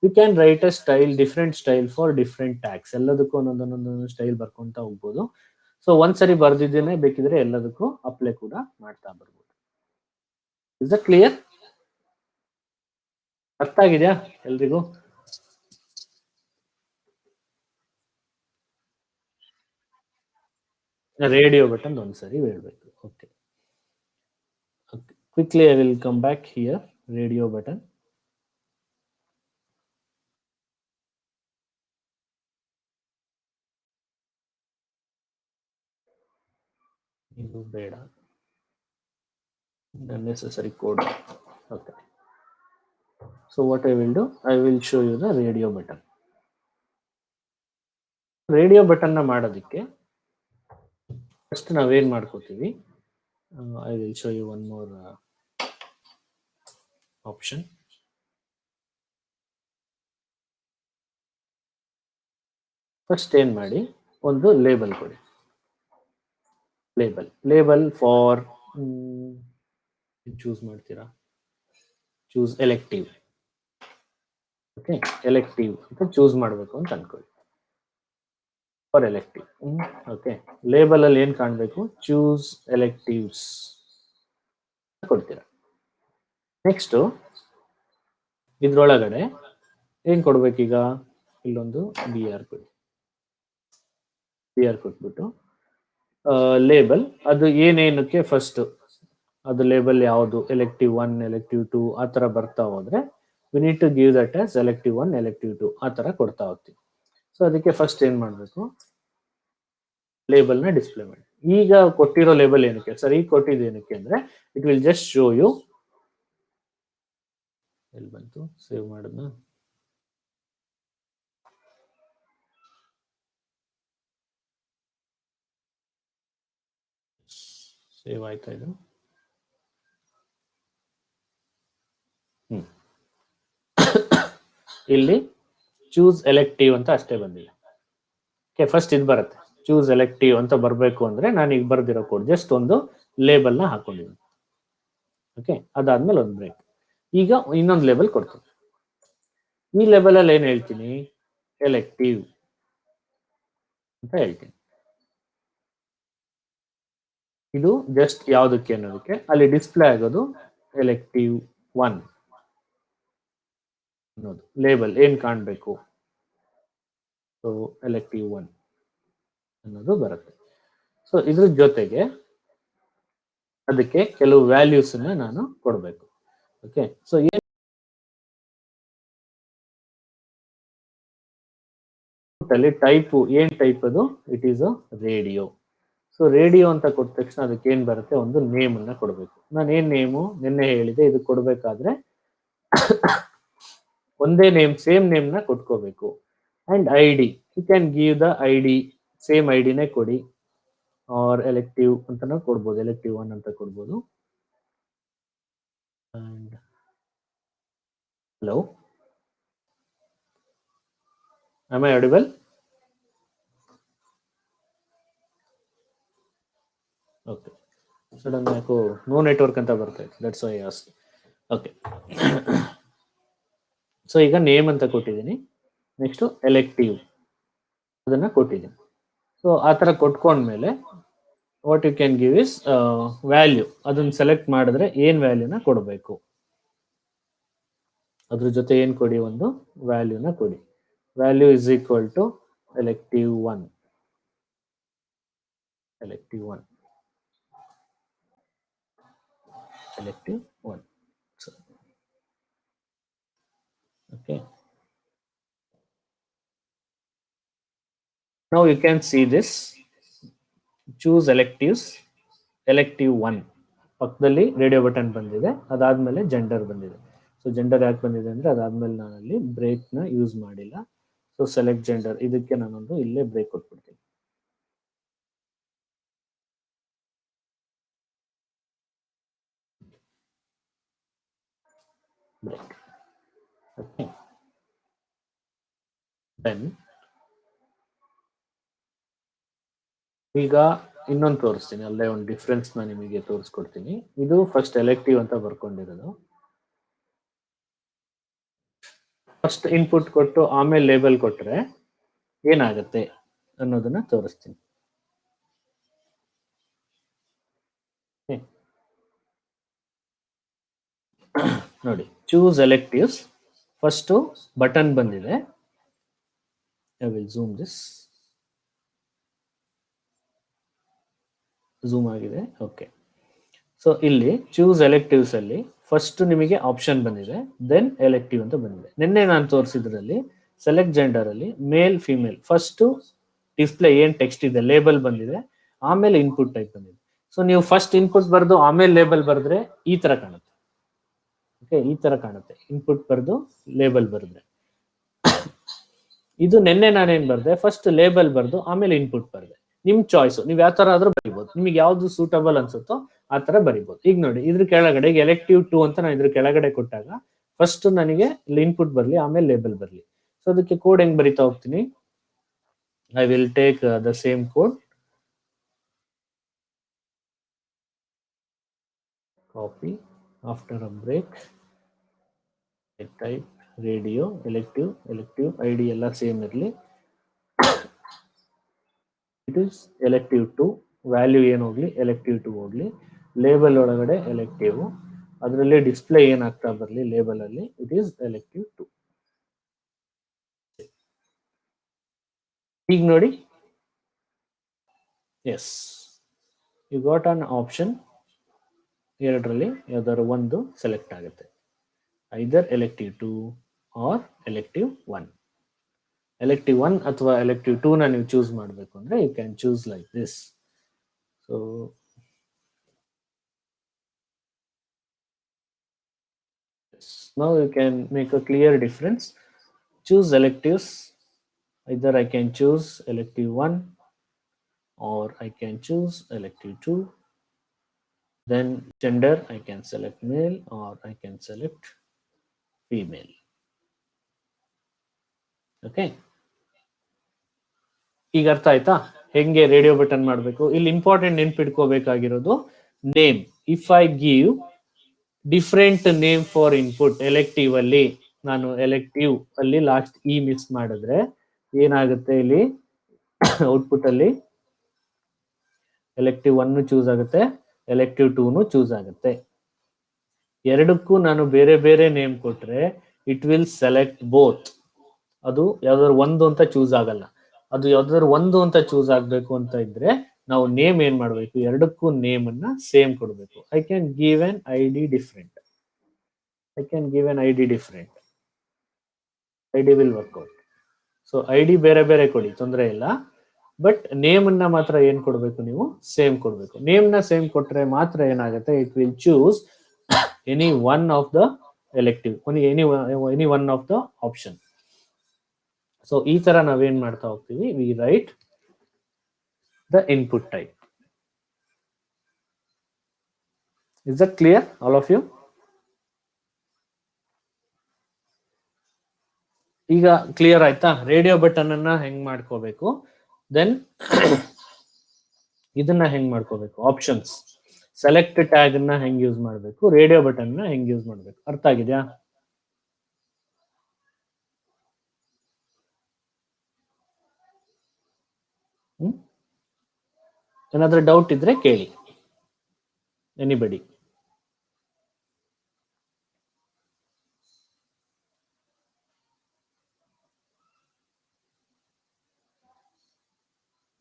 S1: You can write a style, different style for different tags. ಎಲ್ಲದಕ್ಕೂ ಒಂದೊಂದೊಂದೊಂದು ಸ್ಟೈಲ್ ಬರ್ಕೊಂತ ಹೋಗ್ಬೋದು. ಸೊ ಒಂದ್ಸರಿ ಬರ್ದಿದ್ದೇನೆ, ಬೇಕಿದ್ರೆ ಎಲ್ಲದಕ್ಕೂ ಅಪ್ಲೈ ಕೂಡ ಮಾಡ್ತಾ ಬರ್ಬೋದು. Is that clear? ಅರ್ಥ ಆಗಿದೆಯಾ ಎಲ್ರಿಗೂ? ರೇಡಿಯೋ ಬಟನ್ ಒಂದ್ಸರಿ ಹೇಳ್ಬೇಕು. Okay. Quickly I will come back here, radio button. ಇದು ಬೇಡ, unnecessary code. Okay. So what I will do, I will show you the radio button. Radio ಬಟನ್ನ ಮಾಡೋದಕ್ಕೆ ಫಸ್ಟ್ ನಾವೇನು ಮಾಡ್ಕೋತೀವಿ, I will show you one more option. First ಏನ್ ಮಾಡಿ, ಒಂದು label ಕೊಡಿ. ಲೇಬಲ್ ಫಾರ್ ಚೂಸ್ ಮಾಡ್ತೀರಾ, ಚೂಸ್ ಎಲೆಕ್ಟಿವ್. ಓಕೆ, ಎಲೆಕ್ಟಿವ್ ಅಂತ ಚೂಸ್ ಮಾಡಬೇಕು ಅಂತ ಅನ್ಕೊಳ್ಳಿ. For elective. ಓಕೆ, ಲೇಬಲ್ ಅಲ್ಲಿ ಏನ್ ಕಾಣಬೇಕು, ಚೂಸ್ ಎಲೆಕ್ಟಿವ್ಸ್ ಕೊಡ್ತೀರಾ. ನೆಕ್ಸ್ಟ್ ಇದ್ರೊಳಗಡೆ ಏನ್ ಕೊಡ್ಬೇಕೀಗ, ಇಲ್ಲೊಂದು ಬಿ ಆರ್ ಕೊಡಿ. ಬಿ ಆರ್ ಕೊಟ್ಬಿಟ್ಟು ಲೇಬಲ್ ಅದು ಏನೇನಕ್ಕೆ ಫಸ್ಟ್ ಅದು ಲೇಬಲ್ ಯಾವುದು, ಎಲೆಕ್ಟಿವ್ 1 ಎಲೆಕ್ಟಿವ್ 2 ಆ ತರ ಬರ್ತಾ ಹೋದ್ರೆ we need to give that as elective 1 elective 2 ಆ ತರ ಕೊಡ್ತಾ ಹೋಗ್ತೀವಿ. ಸೊ ಅದಕ್ಕೆ ಫಸ್ಟ್ ಏನ್ ಮಾಡಬೇಕು, ಲೇಬಲ್ ನ ಡಿಸ್ಪ್ಲೇ ಮಾಡಿ. ಈಗ ಕೊಟ್ಟಿರೋ ಲೇಬಲ್ ಏನಕ್ಕೆ ಸರ್, ಈಗ ಕೊಟ್ಟಿದ್ದು ಏನಕ್ಕೆ ಅಂದ್ರೆ it will just show you. ಎಲ್ಲಿ ಬಂತು, ಸೇವ್ ಮಾಡೋಣ. ಸೇವ್ ಆಯ್ತಾ ಇದು? ಇಲ್ಲಿ ಚೂಸ್ ಎಲೆಕ್ಟಿವ್ ಅಂತ ಅಷ್ಟೇ ಬಂದಿದೆ. ಓಕೆ, ಫಸ್ಟ್ ಇದು ಬರುತ್ತೆ, ಚೂಸ್ ಎಲೆಕ್ಟಿವ್ ಅಂತ ಬರಬೇಕು ಅಂದ್ರೆ ನಾನು ಈಗ ಬರ್ದಿರೋ ಕೋಡ್ ಜಸ್ಟ್ ಒಂದು ಲೇಬಲ್ ನ ಹಾಕೊಂಡಿದ್ದೀನಿ. ಓಕೆ, ಅದಾದ್ಮೇಲೆ ಒಂದು ಬ್ರೇಕ್. ಈಗ ಇನ್ನೊಂದು ಲೇಬಲ್ ಕೊಡ್ತೀನಿ. ಈ ಲೇಬಲ್ ಅಲ್ಲಿ ಏನ್ ಹೇಳ್ತೀನಿ, ಎಲೆಕ್ಟಿವ್ ಅಂತ ಹೇಳ್ತೀನಿ. ಇದು ಜಸ್ಟ್ ಯಾವುದಕ್ಕೆ ಅನ್ನೋದಕ್ಕೆ, ಅಲ್ಲಿ ಡಿಸ್ಪ್ಲೇ ಆಗೋದು ಎಲೆಕ್ಟಿವ್ 1 ಅನ್ನೋದು ಲೇಬಲ್ ಏನ್ ಕಾಣಬೇಕು. ಸೊ ಎಲೆಕ್ಟಿವ್ 1 ಅನ್ನೋದು ಬರುತ್ತೆ. ಸೊ ಇದ್ರ ಜೊತೆಗೆ ಅದಕ್ಕೆ ಕೆಲವು ವ್ಯಾಲ್ಯೂಸ್ ನಾನು ಕೊಡಬೇಕು. ಓಕೆ, ಸೊ ಅಲ್ಲಿ ಟೈಪ್ ಏನ್ ಟೈಪ್ ಅದು, it is a radio. So radio ಅಂತ ಕೊಟ್ಟ ತಕ್ಷಣ ಅದಕ್ಕೆ ಏನ್ ಬರುತ್ತೆ, ಒಂದು ನೇಮ್ ಅನ್ನ ಕೊಡಬೇಕು. ನಾನು ಏನ್ ನೇಮು ನಿನ್ನೆ ಹೇಳಿದೆ, ಇದು ಕೊಡ್ಬೇಕಾದ್ರೆ ಒಂದೇ ನೇಮ್, ಸೇಮ್ ನೇಮ್ ನ ಕೊಟ್ಕೋಬೇಕು. And I D, you can give the I D, same I ಡಿನೇ ಕೊಡಿ. ಆರ್ ಎಲೆಕ್ಟಿವ್ ಅಂತಾನು ಕೊಡ್ಬೋದು, ಎಲೆಕ್ಟಿವ್ 1 ಅಂತ ಕೊಡ್ಬೋದು. And hello, am I audible? Okay, sudden ಯಾಕೋ ನೋ ನೆಟ್ವರ್ಕ್ ಅಂತ ಬರ್ತಾ ಇತ್ತು, that's why I asked. Okay, so ಈಗ ನೇಮ್ ಅಂತ ಕೊಟ್ಟಿದ್ದೀನಿ. ನೆಕ್ಸ್ಟ್ ಎಲೆಕ್ಟಿವ್ ಅದನ್ನ ಕೊಟ್ಟಿದ್ದೀನಿ. ಸೊ ಆ ತರ ಕೊಟ್ಕೊಂಡ್ಮೇಲೆ what you can give is value. ಅದನ್ನ ಸೆಲೆಕ್ಟ್ ಮಾಡಿದ್ರೆ ಏನ್ ವ್ಯಾಲ್ಯೂನ ಕೊಡಬೇಕು, ಅದ್ರ ಜೊತೆ ಏನ್ ಕೊಡಿ, ಒಂದು ವ್ಯಾಲ್ಯೂನ ಕೊಡಿ. Value is equal to elective 1, elective 1, elective 1. Okay, now you can see this choose electives, elective 1 ಪಕ್ಕದಲ್ಲಿ ರೇಡಿಯೋ ಬಟನ್ ಬಂದಿದೆ, ಅದಾದ್ಮೇಲೆ ಜೆಂಡರ್ ಬಂದಿದೆ. ಸೊ ಜೆಂಡರ್ ಯಾಕೆ ಬಂದಿದೆ ಅಂದ್ರೆ ಅದಾದ್ಮೇಲೆ ನಾನು ಅಲ್ಲಿ ಬ್ರೇಕ್ ನ ಯೂಸ್ ಮಾಡಿಲ್ಲ. ಸೊ ಸೆಲೆಕ್ಟ್ ಜೆಂಡರ್, ಇದಕ್ಕೆ ನಾನೊಂದು ಇಲ್ಲೇ ಬ್ರೇಕ್ ಕೊಟ್ಬಿಡ್ತೀನಿ. ಬ್ರೇಕ್. ಓಕೆ, ದೆನ್ ಈಗ ಇನ್ನೊಂದು ತೋರಿಸ್ತೀನಿ, ಅಲ್ಲೇ ಒಂದು ಡಿಫ್ರೆನ್ಸ್ ನ ನಿಮಗೆ ತೋರಿಸ್ಕೊಡ್ತೀನಿ. ಇದು ಫಸ್ಟ್ ಎಲೆಕ್ಟಿವ್ ಅಂತ ಬರ್ಕೊಂಡಿರೋದು. ಫಸ್ಟ್ ಇನ್ಪುಟ್ ಕೊಟ್ಟು ಆಮೇಲೆ ಲೇಬಲ್ ಕೊಟ್ರೆ ಏನಾಗುತ್ತೆ ಅನ್ನೋದನ್ನ ತೋರಿಸ್ತೀನಿ. ನೋಡಿ, ಚೂಸ್ ಎಲೆಕ್ಟಿವ್ಸ್ ಫಸ್ಟ್ ಬಟನ್ ಬಂದಿದೆ. I will zoom this, zoom ಆಗಿದೆ. ಓಕೆ, ಸೊ ಇಲ್ಲಿ ಚೂಸ್ ಎಲೆಕ್ಟಿವ್ಸ್ ಅಲ್ಲಿ ಫಸ್ಟ್ ನಿಮಗೆ ಆಪ್ಷನ್ ಬಂದಿದೆ, ದೆನ್ ಎಲೆಕ್ಟಿವ್ ಅಂತ ಬಂದಿದೆ. ನಿನ್ನೆ ನಾನು ತೋರಿಸಿದ್ರಲ್ಲಿ ಸೆಲೆಕ್ಟ್ ಜೆಂಡರ್ ಅಲ್ಲಿ ಮೇಲ್ ಫಿಮೇಲ್ ಫಸ್ಟ್ ಡಿಸ್ಪ್ಲೇ ಏನ್ ಟೆಕ್ಸ್ಟ್ ಇದೆ ಲೇಬಲ್ ಬಂದಿದೆ, ಆಮೇಲೆ ಇನ್ಪುಟ್ ಟೈಪ್ ಬಂದಿದೆ. ಸೊ ನೀವು ಫಸ್ಟ್ ಇನ್ಪುಟ್ ಬರ್ದು ಆಮೇಲೆ ಲೇಬಲ್ ಬರೆದ್ರೆ ಈ ತರ ಕಾಣುತ್ತೆ. ಓಕೆ, ಈ ತರ ಕಾಣುತ್ತೆ ಇನ್ಪುಟ್ ಬರ್ದು ಲೇಬಲ್ ಬರೆದ್ರೆ. ಇದು ನಿನ್ನೆ ನಾನೇನ್ ಬರ್ದೆ, ಫಸ್ಟ್ ಲೇಬಲ್ ಬರ್ದು ಆಮೇಲೆ ಇನ್ಪುಟ್ ಬರ್ದೆ. ನಿಮ್ ಚಾಯ್ಸ್, ನೀವು ಯಾವ ತರ ಆದ್ರೂ ಬರಿಬಹುದು, ನಿಮ್ಗೆ ಯಾವ್ದು ಸೂಟಬಲ್ ಅನ್ಸುತ್ತೋ ಆ ತರ ಬರಿಬಹುದು. ಈಗ ನೋಡಿ, ಇದ್ರ ಕೆಳಗಡೆ ಎಲೆಕ್ಟಿವ್ 2 ಅಂತ ನಾನು ಇದ್ರ ಕೆಳಗಡೆ ಕೊಟ್ಟಾಗ ಫಸ್ಟ್ ನನಗೆ ಇನ್ಪುಟ್ ಬರ್ಲಿ, ಆಮೇಲೆ ಲೇಬಲ್ ಬರ್ಲಿ. ಸೊ ಅದಕ್ಕೆ ಕೋಡ್ ಹೆಂಗ್ ಬರಿತಾ ಹೋಗ್ತೀನಿ, I will take the same code, copy. After a break, I type radio, elective ID ಎಲ್ಲ ಸೇಮ್ ಇರಲಿ. ಇಟ್ ಇಸ್ ಎಲೆಕ್ಟಿವ್ 2, ವ್ಯಾಲ್ಯೂ ಏನು ಹೋಗ್ಲಿ ಎಲೆಕ್ಟಿವ್ 2 ಹೋಗ್ಲಿ, ಲೇಬಲ್ ಒಳಗಡೆ ಎಲೆಕ್ಟಿವ್, ಅದರಲ್ಲಿ ಡಿಸ್ಪ್ಲೇ ಏನಾಗ್ತಾ ಬರಲಿ ಲೇಬಲ್ ಅಲ್ಲಿ ಇಟ್ ಈಸ್ ಎಲೆಕ್ಟಿವ್ 2. ಈಗ ನೋಡಿ, yes you got an option, ಎರಡರಲ್ಲಿ ಯಾವ್ದಾದ್ರು ಒಂದು ಸೆಲೆಕ್ಟ್ ಆಗುತ್ತೆ, either elective 2 or elective 1. Elective 1 ಅಥವಾ ಎಲೆಕ್ಟಿವ್ 2 ನ ನೀವು ಚೂಸ್ ಮಾಡಬೇಕು ಅಂದ್ರೆ you can choose like this. So now you can make a clear difference. Choose electives. Either I can choose elective 1 or I can choose elective 2. Then gender I can select male or I can select female. Okay. ಈಗ ಅರ್ಥ ಆಯ್ತಾ ಹೆಂಗೆ radio button ಮಾಡಬೇಕು? ಇಲ್ಲಿ important ನೆನ್ಪಿಟ್ಕೋಬೇಕಾಗಿರೋದು name. If I give different name for input, elective ಅಲ್ಲಿ ನಾನು elective ಅಲ್ಲಿ ಲಾಸ್ಟ್ ಇ ಮಿಕ್ಸ್ ಮಾಡಿದ್ರೆ ಏನಾಗುತ್ತೆ, ಇಲ್ಲಿ ಔಟ್ಪುಟ್ ಅಲ್ಲಿ ಎಲೆಕ್ಟಿವ್ 1 ಚೂಸ್ ಆಗುತ್ತೆ, ಎಲೆಕ್ಟಿವ್ 2 ಚೂಸ್ ಆಗುತ್ತೆ. ಎರಡಕ್ಕೂ ನಾನು ಬೇರೆ ಬೇರೆ ನೇಮ್ ಕೊಟ್ರೆ ಇಟ್ ವಿಲ್ ಸೆಲೆಕ್ಟ್ ಬೋತ್. ಅದು ಯಾವ್ದಾದ್ರು ಒಂದು ಅಂತ ಚೂಸ್ ಆಗಲ್ಲ. ಅದು ಯಾವ್ದಾದ್ರು ಒಂದು ಅಂತ ಚೂಸ್ ಆಗ್ಬೇಕು ಅಂತ ಇದ್ರೆ ನಾವು ನೇಮ್ ಏನ್ ಮಾಡ್ಬೇಕು, ಎರಡಕ್ಕೂ ನೇಮ್ ಅನ್ನ ಸೇಮ್ ಕೊಡ್ಬೇಕು. I can give an I D different, I can give an I D different, I D will work out. So I D ಬೇರೆ ಬೇರೆ ಕೊಡಿ, ತೊಂದರೆ ಇಲ್ಲ, ಬಟ್ ನೇಮ್ ಅನ್ನ ಮಾತ್ರ ಏನ್ ಕೊಡ್ಬೇಕು, ನೀವು ಸೇಮ್ ಕೊಡ್ಬೇಕು. ನೇಮ್ ನ ಸೇಮ್ ಕೊಟ್ರೆ ಮಾತ್ರ ಏನಾಗುತ್ತೆ, it will choose any one of the elective, any one of the option. So ಈ ತರ ನಾವೇನ್ ಮಾಡ್ತಾ ಹೋಗ್ತೀವಿ, we write the input type. Is that clear all of you? ಈಗ ಕ್ಲಿಯರ್ ಆಯ್ತಾ ರೇಡಿಯೋ ಬಟನ್ ಅನ್ನ ಹೆಂಗ್ ಮಾಡ್ಕೋಬೇಕು, ದೆನ್ ಇದನ್ನ ಹೆಂಗ್ ಮಾಡ್ಕೋಬೇಕು, ಆಪ್ಷನ್ಸ್ ಸೆಲೆಕ್ಟ್ ಟ್ಯಾಗ್ ಅನ್ನ ಹೆಂಗ್ ಯೂಸ್ ಮಾಡಬೇಕು, ರೇಡಿಯೋ ಬಟನ್ ನ ಹೆಂಗ್ ಯೂಸ್ ಮಾಡಬೇಕು, ಅರ್ಥ ಆಗಿದ್ಯಾ? ಏನಾದ್ರೂ ಡೌಟ್ ಇದ್ರೆ ಕೇಳಿ, anybody.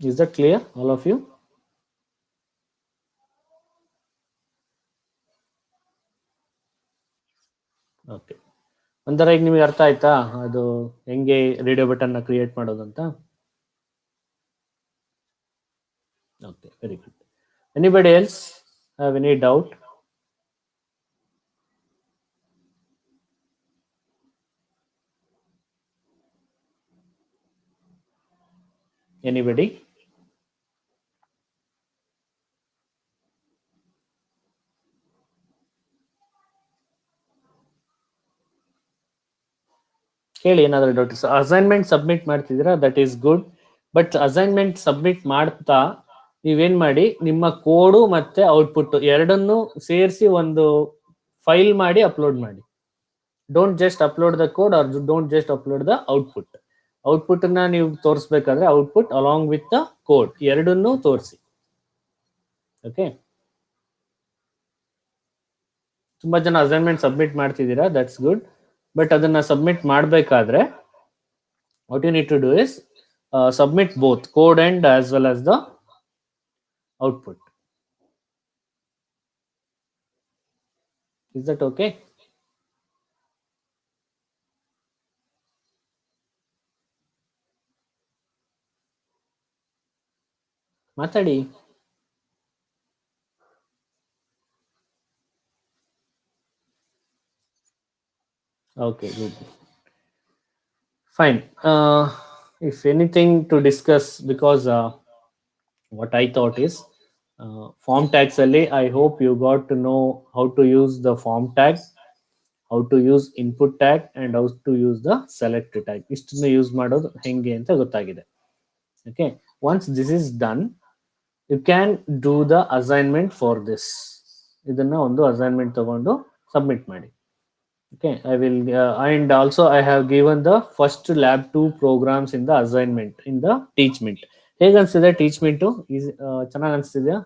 S1: Is that clear all of you? Okay, ಒಂಥರ ಈಗ ನಿಮಗೆ ಅರ್ಥ ಆಯ್ತಾ ಅದು ಹೆಂಗೆ ರೇಡಿಯೋ ಬಟನ್ ನ ಕ್ರಿಯೇಟ್ ಮಾಡೋದು ಅಂತ? Okay, very good. Anybody else have any doubt? Anybody? ಕೇಳಿ ಏನಾದರೂ ಡೌಟ್. ಅಸೈನ್ಮೆಂಟ್ ಸಬ್ಮಿಟ್ ಮಾಡ್ತಿದ್ದೀರಾ, that is good. But assignment submit ಮಾಡ್ತಾ ನೀವೇನ್ ಮಾಡಿ, ನಿಮ್ಮ ಕೋಡು ಮತ್ತೆ ಔಟ್ಪುಟ್ ಎರಡನ್ನೂ ಸೇರಿಸಿ ಒಂದು ಫೈಲ್ ಮಾಡಿ ಅಪ್ಲೋಡ್ ಮಾಡಿ. Don't just upload the code or don't just upload the output. Output ನ ನೀವು ತೋರಿಸ್ಬೇಕಾದ್ರೆ output along with the code ಎರಡನ್ನೂ ತೋರಿಸಿ. ಓಕೆ, ತುಂಬಾ ಜನ ಅಸೈನ್ಮೆಂಟ್ ಸಬ್ಮಿಟ್ ಮಾಡ್ತಿದ್ದೀರಾ, ದಟ್ಸ್ ಗುಡ್. ಬಟ್ ಅದನ್ನ ಸಬ್ಮಿಟ್ ಮಾಡಬೇಕಾದ್ರೆ what you need to do is submit both code and as well as the output. Is that okay? ಮಾತಾಡಿ. Okay, good. Fine. If anything to discuss, because what I thought is form tags ಅಲ್ಲಿ I hope you got to know how to use the form tag, how to use input tag and how to use the select tag. ಇಷ್ಟನ್ನು use ಮಾಡೋದು ಹೆಂಗೆ ಅಂತ ಗೊತ್ತಾಗಿದೆ. Okay, once this is done, you can do the assignment for this. ಇದನ್ನ ಒಂದು assignment ತಗೊಂಡು submit ಮಾಡಿ. Okay, I will, and also I have given the first lab 2 programs in the assignment in the teachment. ಹೇಗೆ ಅನಿಸ್ತಿದೆ ಟೀಚ್ಮೆಂಟು? Is ಚೆನ್ನಾಗಿ ಅನಿಸ್ತಿದೆಯಾ?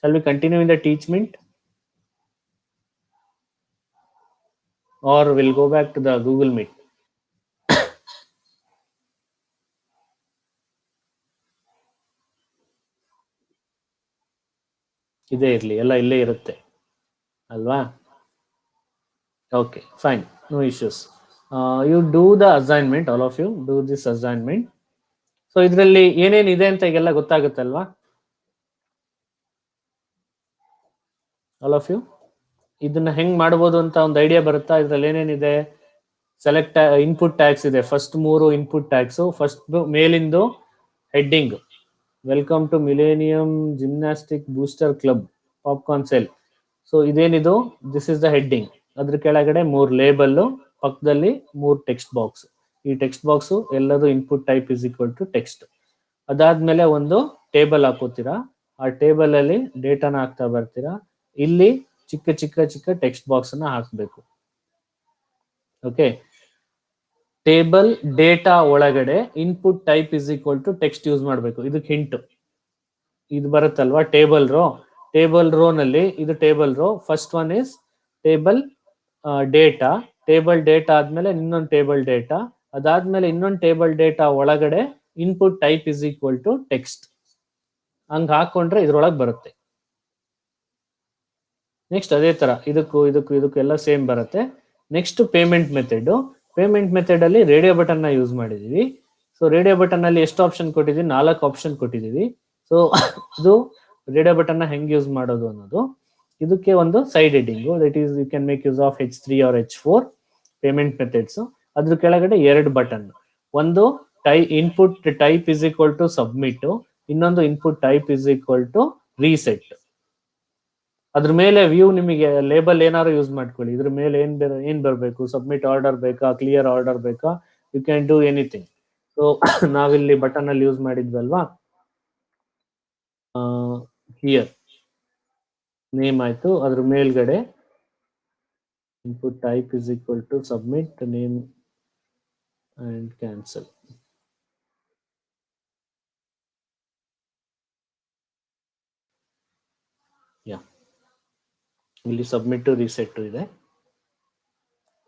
S1: Shall we continue in the teachment or we'll go back to the Google Meet? ಇದೇ ಇರಲಿ, ಎಲ್ಲ ಇಲ್ಲೇ ಇರುತ್ತೆ ಅಲ್ವಾ? Okay fine, no issues. You do the assignment, all of you do this assignment. So ಇದರಲ್ಲಿ ಏನೇನಿದೆ ಅಂತ ಈಗೆಲ್ಲ ಗೊತ್ತಾಗುತ್ತಲ್ವಾ ಆಲ್ ಆಫ್ ಯು? ಇದನ್ನ ಹೆಂಗ್ ಮಾಡ್ಬೋದು ಅಂತ ಒಂದು ಐಡಿಯಾ ಬರುತ್ತಾ? ಇದ್ರಲ್ಲಿ ಏನೇನಿದೆ? ಸೆಲೆಕ್ಟ್ ಇನ್ಪುಟ್ ಟ್ಯಾಗ್ಸ್ ಇದೆ, ಫಸ್ಟ್ 3 ಇನ್ಪುಟ್ ಟ್ಯಾಗ್ಸು. ಫಸ್ಟ್ ಮೇಲಿಂದು heading, welcome to millennium gymnastic booster club popcorn sale. So ಇದೇನಿದು? This is the heading. ಅದ್ರ ಕೆಳಗಡೆ 3 ಲೇಬಲ್ಲು, ಪಕ್ಕದಲ್ಲಿ 3 ಟೆಕ್ಸ್ಟ್ ಬಾಕ್ಸ್. ಈ ಟೆಕ್ಸ್ಟ್ ಬಾಕ್ಸು ಎಲ್ಲದು input type is equal to text. ಅದಾದ್ಮೇಲೆ ಒಂದು ಟೇಬಲ್ ಹಾಕೋತೀರಾ, ಆ ಟೇಬಲ್ ಅಲ್ಲಿ ಡೇಟಾನ ಹಾಕ್ತಾ ಬರ್ತೀರಾ. ಇಲ್ಲಿ ಚಿಕ್ಕ ಚಿಕ್ಕ ಚಿಕ್ಕ ಟೆಕ್ಸ್ಟ್ ಬಾಕ್ಸ್ ಅನ್ನ ಹಾಕಬೇಕು. ಓಕೆ, ಟೇಬಲ್ ಡೇಟಾ ಒಳಗಡೆ input type is equal to text use ಮಾಡಬೇಕು. ಇದಕ್ಕೆ ಹಿಂಟ್ ಇದು ಬರುತ್ತಲ್ವಾ, ಟೇಬಲ್ ರೋ. ಟೇಬಲ್ ರೋ ನಲ್ಲಿ ಇದು table row. First one is table data. Table data ಆದ್ಮೇಲೆ ಇನ್ನೊಂದು ಟೇಬಲ್ ಡೇಟಾ. ಅದಾದ್ಮೇಲೆ ಇನ್ನೊಂದು ಟೇಬಲ್ ಡೇಟಾ ಒಳಗಡೆ input type is equal to text. ಹಂಗೆ ಹಾಕೊಂಡ್ರೆ ಇದ್ರೊಳಗೆ ಬರುತ್ತೆ. ನೆಕ್ಸ್ಟ್ ಅದೇ ತರ ಇದಕ್ಕೂ ಇದಕ್ಕೂ ಇದಕ್ಕೂ ಎಲ್ಲ ಸೇಮ್ ಬರುತ್ತೆ. Next payment method. Payment method ಅಲ್ಲಿ ರೇಡಿಯೋ ಬಟನ್ ನ ಯೂಸ್ ಮಾಡಿದೀವಿ. ಸೊ ರೇಡಿಯೋ ಬಟನ್ ಅಲ್ಲಿ ಎಷ್ಟು ಆಪ್ಷನ್ ಕೊಟ್ಟಿದೀವಿ? 4 ಆಪ್ಷನ್ ಕೊಟ್ಟಿದೀವಿ. ಸೊ ಇದು ರೇಡಿಯೋ ಬಟನ್ ನ ಹೆಂಗ್ ಯೂಸ್ ಮಾಡೋದು ಅನ್ನೋದು. ಇದಕ್ಕೆ ಒಂದು side heading, that is you can make use of H3 or H4 payment methods. ಅದ್ರ ಕೆಳಗಡೆ 2 ಬಟನ್, ಒಂದು input type is equal to submit, ಇನ್ನೊಂದು input type is equal to reset. ಅದ್ರ ಮೇಲೆ ವ್ಯೂ ನಿಮಗೆ ಲೇಬಲ್ ಏನಾದ್ರು ಯೂಸ್ ಮಾಡ್ಕೊಳ್ಳಿ. ಇದ್ರ ಮೇಲೆ ಏನ್ ಬರಬೇಕು? ಸಬ್ಮಿಟ್ ಆರ್ಡರ್ ಬೇಕಾ, ಕ್ಲಿಯರ್ ಆರ್ಡರ್ ಬೇಕಾ? You can do anything. So ನಾವಿಲ್ಲಿ ಬಟನ್ ಅಲ್ಲಿ ಯೂಸ್ ಮಾಡಿದ್ವಲ್ವಾ, ಹಿಯರ್ ನೇಮ್ ಆಯ್ತು. ಅದ್ರ ಮೇಲ್ಗಡೆ input type is equal to submit name and cancel. Yeah, ಇಲ್ಲಿ ಸಬ್ಮಿಟ್ ಟು ರೀಸೆಟ್ ಇದೆ.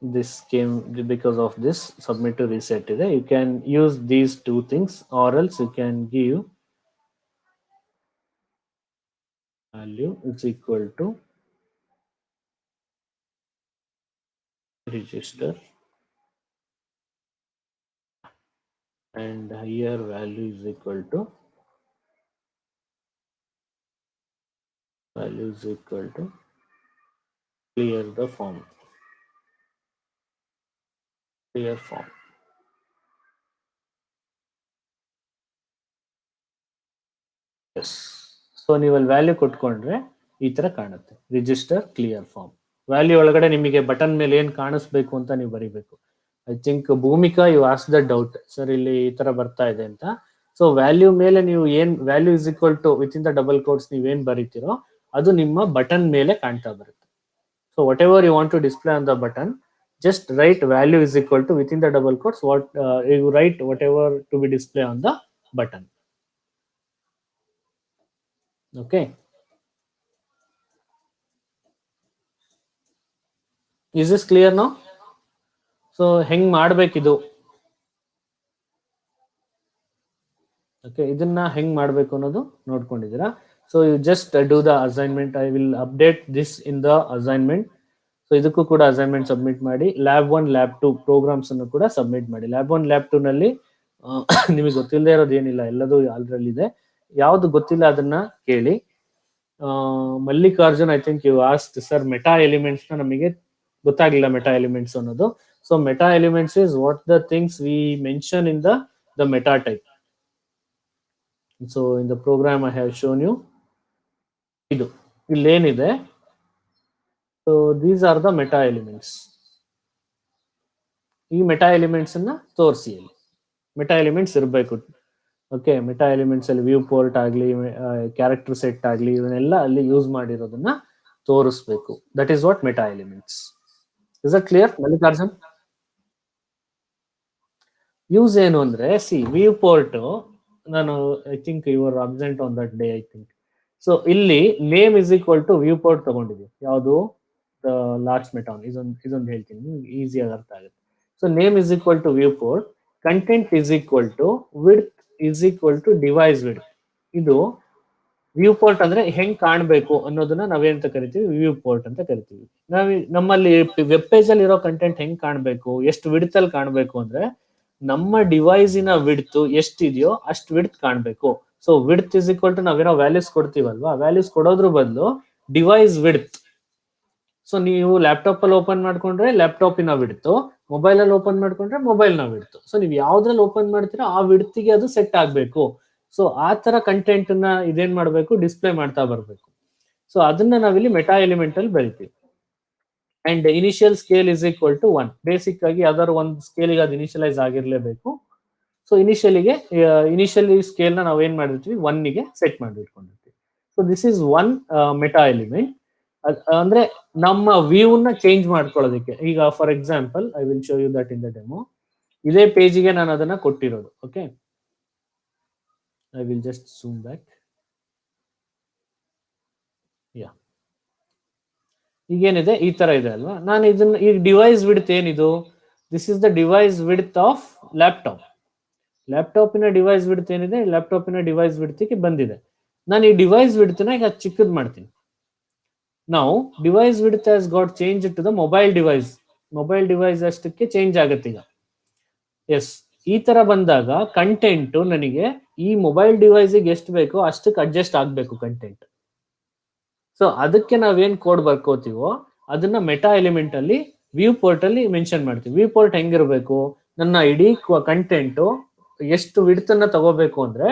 S1: This came because of this submit to reset ಇದೆ. You can use these 2 things, or else you can give value is equal to register, and here value is equal to clear the form, clear form. Yes, so ನೀವು ಅಲ್ಲಿ value ಕೊಟ್ಕೊಂಡ್ರೆ ಈ ತರ ಕಾಣುತ್ತೆ, register clear form. Value ಒಳಗಡೆ ನಿಮಗೆ button ಮೇಲೆ ಏನ್ ಕಾಣಿಸ್ಬೇಕು ಅಂತ ನೀವು ಬರಿಬೇಕು. I think Bhumika you has the doubt, sir ಇಲ್ಲಿ ಈ ತರ ಬರ್ತಾ ಇದೆ ಅಂತ. ಸೊ ವ್ಯಾಲ್ಯೂ ಮೇಲೆ ನೀವು ಏನ್ value is equal to with in the double quotes ನೀವೇನ್ ಬರೀತಿರೋ ಅದು ನಿಮ್ಮ ಬಟನ್ ಮೇಲೆ ಕಾಣ್ತಾ ಬರುತ್ತೆ. So whatever you want to display on the button, just write value is equal to within the double quotes what you write whatever to be display on the button. Okay, is this clear now? So ಹೆಂಗ್ ಮಾಡ್ಬೇಕಿದು? Okay, ಇದನ್ನ ಹೆಂಗ್ ಮಾಡ್ಬೇಕು ಅನ್ನೋದು ನೋಡ್ಕೊಂಡಿದ್ದೀರಾ. So you just do the assignment. I will update this in the assignment. So ಇದಕ್ಕೂ ಕೂಡ assignment submit ಮಾಡಿ. Lab 1 lab 2 programs ಅನ್ನು ಕೂಡ ಸಬ್ಮಿಟ್ ಮಾಡಿ. ಲ್ಯಾಬ್ 1 ಲ್ಯಾಬ್ 2 ನಲ್ಲಿ ನಿಮಗೆ ಗೊತ್ತಿಲ್ಲದೆ ಇರೋದು ಏನಿಲ್ಲ, ಎಲ್ಲದೂ ಅದ್ರಲ್ಲಿದೆ. ಯಾವ್ದು ಗೊತ್ತಿಲ್ಲ ಅದನ್ನ ಕೇಳಿ. Mallikarjun, I think you asked sir meta elements ನ ನಮಗೆ ಗೊತ್ತಾಗಿಲ್ಲ ಮೆಟಾ ಎಲಿಮೆಂಟ್ಸ್ ಅನ್ನೋದು. So meta elements is what the things we mention in the meta type. So in the program I have shown you. ಇದು ಇಲ್ಲೇನಿದೆ, so these are the meta elements. ಈ meta elements ಅನ್ನ ತೋರಿಸಿ. ಇಲ್ಲಿ meta elements ಇರಬೇಕು. Okay, meta elements ಅಲ್ಲಿ viewport ಆಗಲಿ, character set ಆಗಲಿ, ಇವನ್ನೆಲ್ಲ ಅಲ್ಲಿ ಯೂಸ್ ಮಾಡಿರೋದನ್ನ ತೋರಿಸ್ಬೇಕು. That is what meta elements. Is that clear Mallikarjun? Use ಏನು ಅಂದ್ರೆ, ಸಿ ವ್ಯೂ ಪೋರ್ಟ್, ನಾನು I think your absent on that day I think. So ಇಲ್ಲಿ name is equal to viewport ತಗೊಂಡಿದ್ವಿ. ಯಾವುದು? ಲಾರ್ಜ್ ಮೆಟಾನ್. ಇದೊಂದು ಹೇಳ್ತೀನಿ, ಈಸಿಯಾಗಿ ಅರ್ಥ ಆಗುತ್ತೆ. So name is equal to viewport, content is equal to width is equal to device width. ಇದು ವ್ಯೂ ಪೋರ್ಟ್ ಅಂದ್ರೆ ಹೆಂಗ್ ಕಾಣ್ಬೇಕು ಅನ್ನೋದನ್ನ ನಾವೇಂತ ಕರಿತೀವಿ? ವ್ಯೂ ಪೋರ್ಟ್ ಅಂತ ಕರಿತೀವಿ. ನಮ್ಮಲ್ಲಿ ವೆಬ್ ಪೇಜ್ ಅಲ್ಲಿ ಇರೋ ಕಂಟೆಂಟ್ ಹೆಂಗ್ ಕಾಣ್ಬೇಕು, ಎಷ್ಟು ವಿಡ್ತ್ ಅಲ್ಲಿ ಕಾಣ್ಬೇಕು ಅಂದ್ರೆ, ನಮ್ಮ ಡಿವೈಸಿನ ವಿಡ್ತ್ ಎಷ್ಟಿದೆಯೋ ಅಷ್ಟು ವಿಡ್ತ್ ಕಾಣ್ಬೇಕು. So width is equal to ನಾವೇನೋ ವ್ಯಾಲ್ಯೂಸ್ ಕೊಡ್ತೀವಲ್ವಾ, ವ್ಯಾಲ್ಯೂಸ್ ಕೊಡೋದ್ರ ಬದಲು ಡಿವೈಸ್ ವಿಡ್ತ್. ಸೊ ನೀವು ಲ್ಯಾಪ್ಟಾಪ್ ಅಲ್ಲಿ ಓಪನ್ ಮಾಡ್ಕೊಂಡ್ರೆ ಲ್ಯಾಪ್ಟಾಪಿನ ವಿಡ್ತು, ಮೊಬೈಲ್ ಅಲ್ಲಿ ಓಪನ್ ಮಾಡ್ಕೊಂಡ್ರೆ ಮೊಬೈಲ್ ನ ವಿಡ್ತು. ಸೊ ನೀವು ಯಾವ್ದ್ರಲ್ಲಿ ಓಪನ್ ಮಾಡ್ತೀರಾ ಆ ವಿಡ್ತಿಗೆ ಅದು ಸೆಟ್ ಆಗ್ಬೇಕು. ಸೊ ಆ ತರ ಕಂಟೆಂಟ್ ನ ಇದೇನ್ ಮಾಡ್ಬೇಕು? ಡಿಸ್ಪ್ಲೇ ಮಾಡ್ತಾ ಬರ್ಬೇಕು. ಸೊ ಅದನ್ನ ನಾವಿಲ್ಲಿ ಮೆಟಾ ಎಲಿಮೆಂಟ್ ಅಲ್ಲಿ ಬರಿತೀವಿ. And initial scale is equal to 1. Basic ಆಗಿ ಯಾವ್ದಾದ್ರು ಒಂದು ಸ್ಕೇಲಿಗೆ ಅದು ಇನಿಷಿಯಲೈಸ್ ಆಗಿರ್ಲೇಬೇಕು. ಸೊ ಇನಿಷಿಯಲಿ ಸ್ಕೇಲ್ ನ ನಾವು ಏನ್ ಮಾಡಿರ್ತೀವಿ? 1 ಗೆ ಸೆಟ್ ಮಾಡಿಟ್ಕೊಂಡಿರ್ತೀವಿ. So this is one meta element. ಅಂದ್ರೆ ನಮ್ಮ ವ್ಯೂ ನ ಚೇಂಜ್ ಮಾಡ್ಕೊಳ್ಳೋದಕ್ಕೆ. ಈಗ for example I will show you that in the demo. ಇದೇ ಪೇಜಿಗೆ ನಾನು ಅದನ್ನ ಕೊಟ್ಟಿರೋದು. Okay, I will just zoom back. Yeah, ಈಗೇನಿದೆ ಈ ತರ ಇದೆ ಅಲ್ವಾ? ನಾನು ಇದನ್ನ ಈಗ ಡಿವೈಸ್ ವಿಡ್ತ್ ಏನಿದು? This is the device width of laptop. ಲ್ಯಾಪ್ಟಾಪಿನ ಡಿವೈಸ್ ವಿಡ್ತ್ ಏನಿದೆ, ಲ್ಯಾಪ್ಟಾಪಿನ ಡಿವೈಸ್ ವಿಡ್ತಿಗೆ ಬಂದಿದೆ. ನಾನು ಈ ಡಿವೈಸ್ ವಿಡ್ತ್ನ ಈಗ ಚಿಕ್ಕದ್ ಮಾಡ್ತೀನಿ. ನಾವು device width has got change to the mobile device. Mobile device ಅಷ್ಟಕ್ಕೆ ಚೇಂಜ್ ಆಗುತ್ತೆ ಈಗ. ಎಸ್, ಈ ತರ ಬಂದಾಗ ಕಂಟೆಂಟ್ ನನಗೆ ಈ ಮೊಬೈಲ್ ಡಿವೈಸ್ಗೆ ಎಷ್ಟು ಬೇಕೋ ಅಷ್ಟಕ್ಕೆ ಅಡ್ಜಸ್ಟ್ ಆಗ್ಬೇಕು ಕಂಟೆಂಟ್. ಸೊ ಅದಕ್ಕೆ ನಾವೇನ್ ಕೋಡ್ ಬರ್ಕೋತೀವೋ ಅದನ್ನ ಮೆಟಾ ಎಲಿಮೆಂಟ್ ಅಲ್ಲಿ ವ್ಯೂ ಪೋರ್ಟ್ ಅಲ್ಲಿ ಮೆನ್ಷನ್ ಮಾಡ್ತೀವಿ. ವ್ಯೂ ಪೋರ್ಟ್ ಹೆಂಗಿರ್ಬೇಕು? ನನ್ನ ಇಡೀ ಕಂಟೆಂಟ್ ಎಷ್ಟು ವಿಡ್ತ್ ಅನ್ನ ತಗೋಬೇಕು ಅಂದ್ರೆ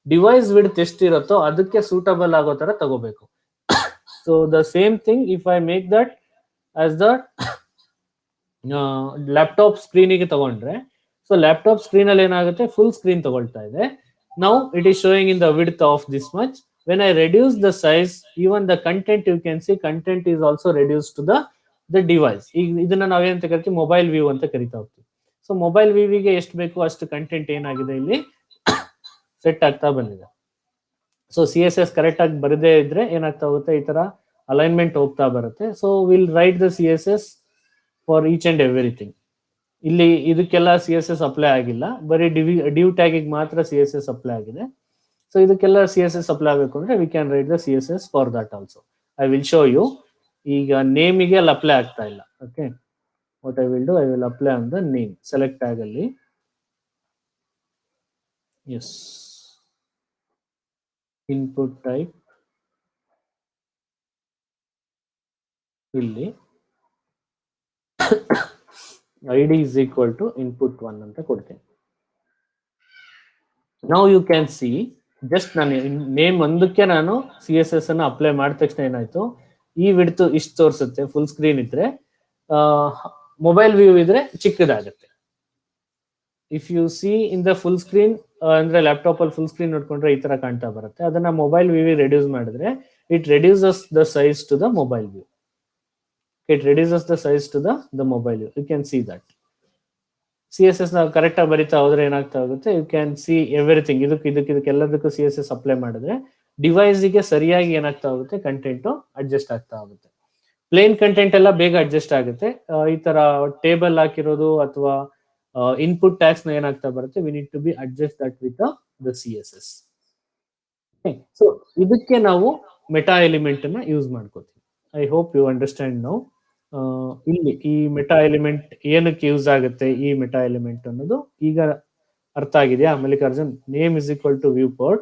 S1: ಡಿವೈಸ್ ವಿಡ್ತ್ ಎಷ್ಟಿರುತ್ತೋ ಅದಕ್ಕೆ ಸೂಟಬಲ್ ಆಗೋ ತರ ತಗೋಬೇಕು. So the same thing if I make that as the laptop ಸ್ಕ್ರೀನಿಗೆ ತಗೊಂಡ್ರೆ, ಸೊ ಲ್ಯಾಪ್ಟಾಪ್ ಸ್ಕ್ರೀನ್ ಅಲ್ಲಿ ಏನಾಗುತ್ತೆ? ಫುಲ್ ಸ್ಕ್ರೀನ್ ತಗೊಳ್ತಾ ಇದೆ. Now it is showing in the width of this much. When I reduce the size, even the content, you can see content is also reduced to the device. ಇದನ್ನ ನಾವೇನಂತ ಕರಿತೀವಿ? Mobile view ಅಂತ ಕರಿತಾ ಹೋಗ್ತೀವಿ. So mobile ವ್ಯೂವಿಗೆ ಎಷ್ಟು ಬೇಕು ಅಷ್ಟು content ಏನಾಗಿದೆ ಇಲ್ಲಿ ಸೆಟ್ ಆಗ್ತಾ ಬಂದಿದೆ. ಸೊ CSS ಕರೆಕ್ಟ್ ಆಗಿ ಬರದೇ ಇದ್ರೆ ಏನಾಗ್ತಾ ಹೋಗುತ್ತೆ? ಈ ತರ ಅಲೈನ್ಮೆಂಟ್ ಹೋಗ್ತಾ ಬರುತ್ತೆ. So will write the CSS for each and everything. ಇಲ್ಲಿ ಇದಕ್ಕೆಲ್ಲ CSS ಅಪ್ಲೈ ಆಗಿಲ್ಲ, ಬರೀ ಡಿವ್ ಟ್ಯಾಗಿಗೆ ಮಾತ್ರ CSS ಅಪ್ಲೈ ಆಗಿದೆ. ಸೊ ಇದಕ್ಕೆಲ್ಲ CSS ಅಪ್ಲೈ ಆಗಬೇಕು ಅಂದ್ರೆ we can write the CSS for that also. I will show you. ಈಗ ನೇಮಿಗೆ ಅಲ್ಲಿ ಅಪ್ಲೈ ಆಗ್ತಾ ಇಲ್ಲ. Okay, what I will do, I will apply on the name. Select tag ಅಲ್ಲಿ ಎಸ್, ಇನ್ಪುಟ್ ಟೈಪ್ ಇಲ್ಲಿ ID is equal to input 1 ಅಂತ ಕೊಡ್ತೇನೆ. Now you can see, just ನಾನು ನೇಮ್ ಒಂದಕ್ಕೆ ನಾನು CSS ಅನ್ನು ಅಪ್ಲೈ ಮಾಡಿದ ತಕ್ಷಣ ಏನಾಯ್ತು? ಈ ವಿಡ್ತ್ ಇಷ್ಟು ತೋರಿಸುತ್ತೆ ಫುಲ್ ಸ್ಕ್ರೀನ್ ಇದ್ರೆ, ಮೊಬೈಲ್ ವ್ಯೂ ಇದ್ರೆ ಚಿಕ್ಕದಾಗುತ್ತೆ. If you see in the full screen ಅಂದ್ರೆ ಲ್ಯಾಪ್ಟಾಪ್ ಅಲ್ಲಿ ಫುಲ್ ಸ್ಕ್ರೀನ್ ನೋಡ್ಕೊಂಡ್ರೆ ಈ ತರ ಕಾಣ್ತಾ ಬರುತ್ತೆ. ಅದನ್ನ ಮೊಬೈಲ್ ವ್ಯೂ ರೆಡ್ಯೂಸ್ ಮಾಡಿದ್ರೆ it reduces the size to the mobile view. It reduces the size to the mobile view. You can see that. CSS ನಾವು ಕರೆಕ್ಟ್ ಆಗಿ ಬರಿತಾ ಹೋದ್ರೆ ಏನಾಗ್ತಾ ಹೋಗುತ್ತೆ? You can see everything. ಇದಕ್ಕೆಲ್ಲದಕ್ಕೂ CSS ಅಪ್ಲೈ ಮಾಡಿದ್ರೆ ಡಿವೈಸ್ಗೆ ಸರಿಯಾಗಿ ಏನಾಗ್ತಾ ಹೋಗುತ್ತೆ? ಕಂಟೆಂಟ್ ಅಡ್ಜಸ್ಟ್ ಆಗ್ತಾ ಹೋಗುತ್ತೆ. ಪ್ಲೇನ್ ಕಂಟೆಂಟ್ ಎಲ್ಲ ಬೇಗ ಅಡ್ಜಸ್ಟ್ ಆಗುತ್ತೆ. ಈ ತರ ಟೇಬಲ್ ಹಾಕಿರೋದು ಅಥವಾ ಇನ್ಪುಟ್ ಟ್ಯಾಗ್ಸ್ ನ ಏನಾಗ್ತಾ ಬರುತ್ತೆ? We need to be adjust that with the CSS. So ಇದಕ್ಕೆ ನಾವು ಮೆಟಾ ಎಲಿಮೆಂಟ್ ಅನ್ನ ಯೂಸ್ ಮಾಡ್ಕೋತೀವಿ. I hope you understand now. ಇಲ್ಲಿ ಈ ಮೆಟಾ ಎಲಿಮೆಂಟ್ ಏನಕ್ಕೆ ಯೂಸ್ ಆಗುತ್ತೆ, ಈ ಮೆಟಾ ಎಲಿಮೆಂಟ್ ಅನ್ನೋದು ಈಗ ಅರ್ಥ ಆಗಿದೆಯಾ Mallikarjun? Name is equal to viewport,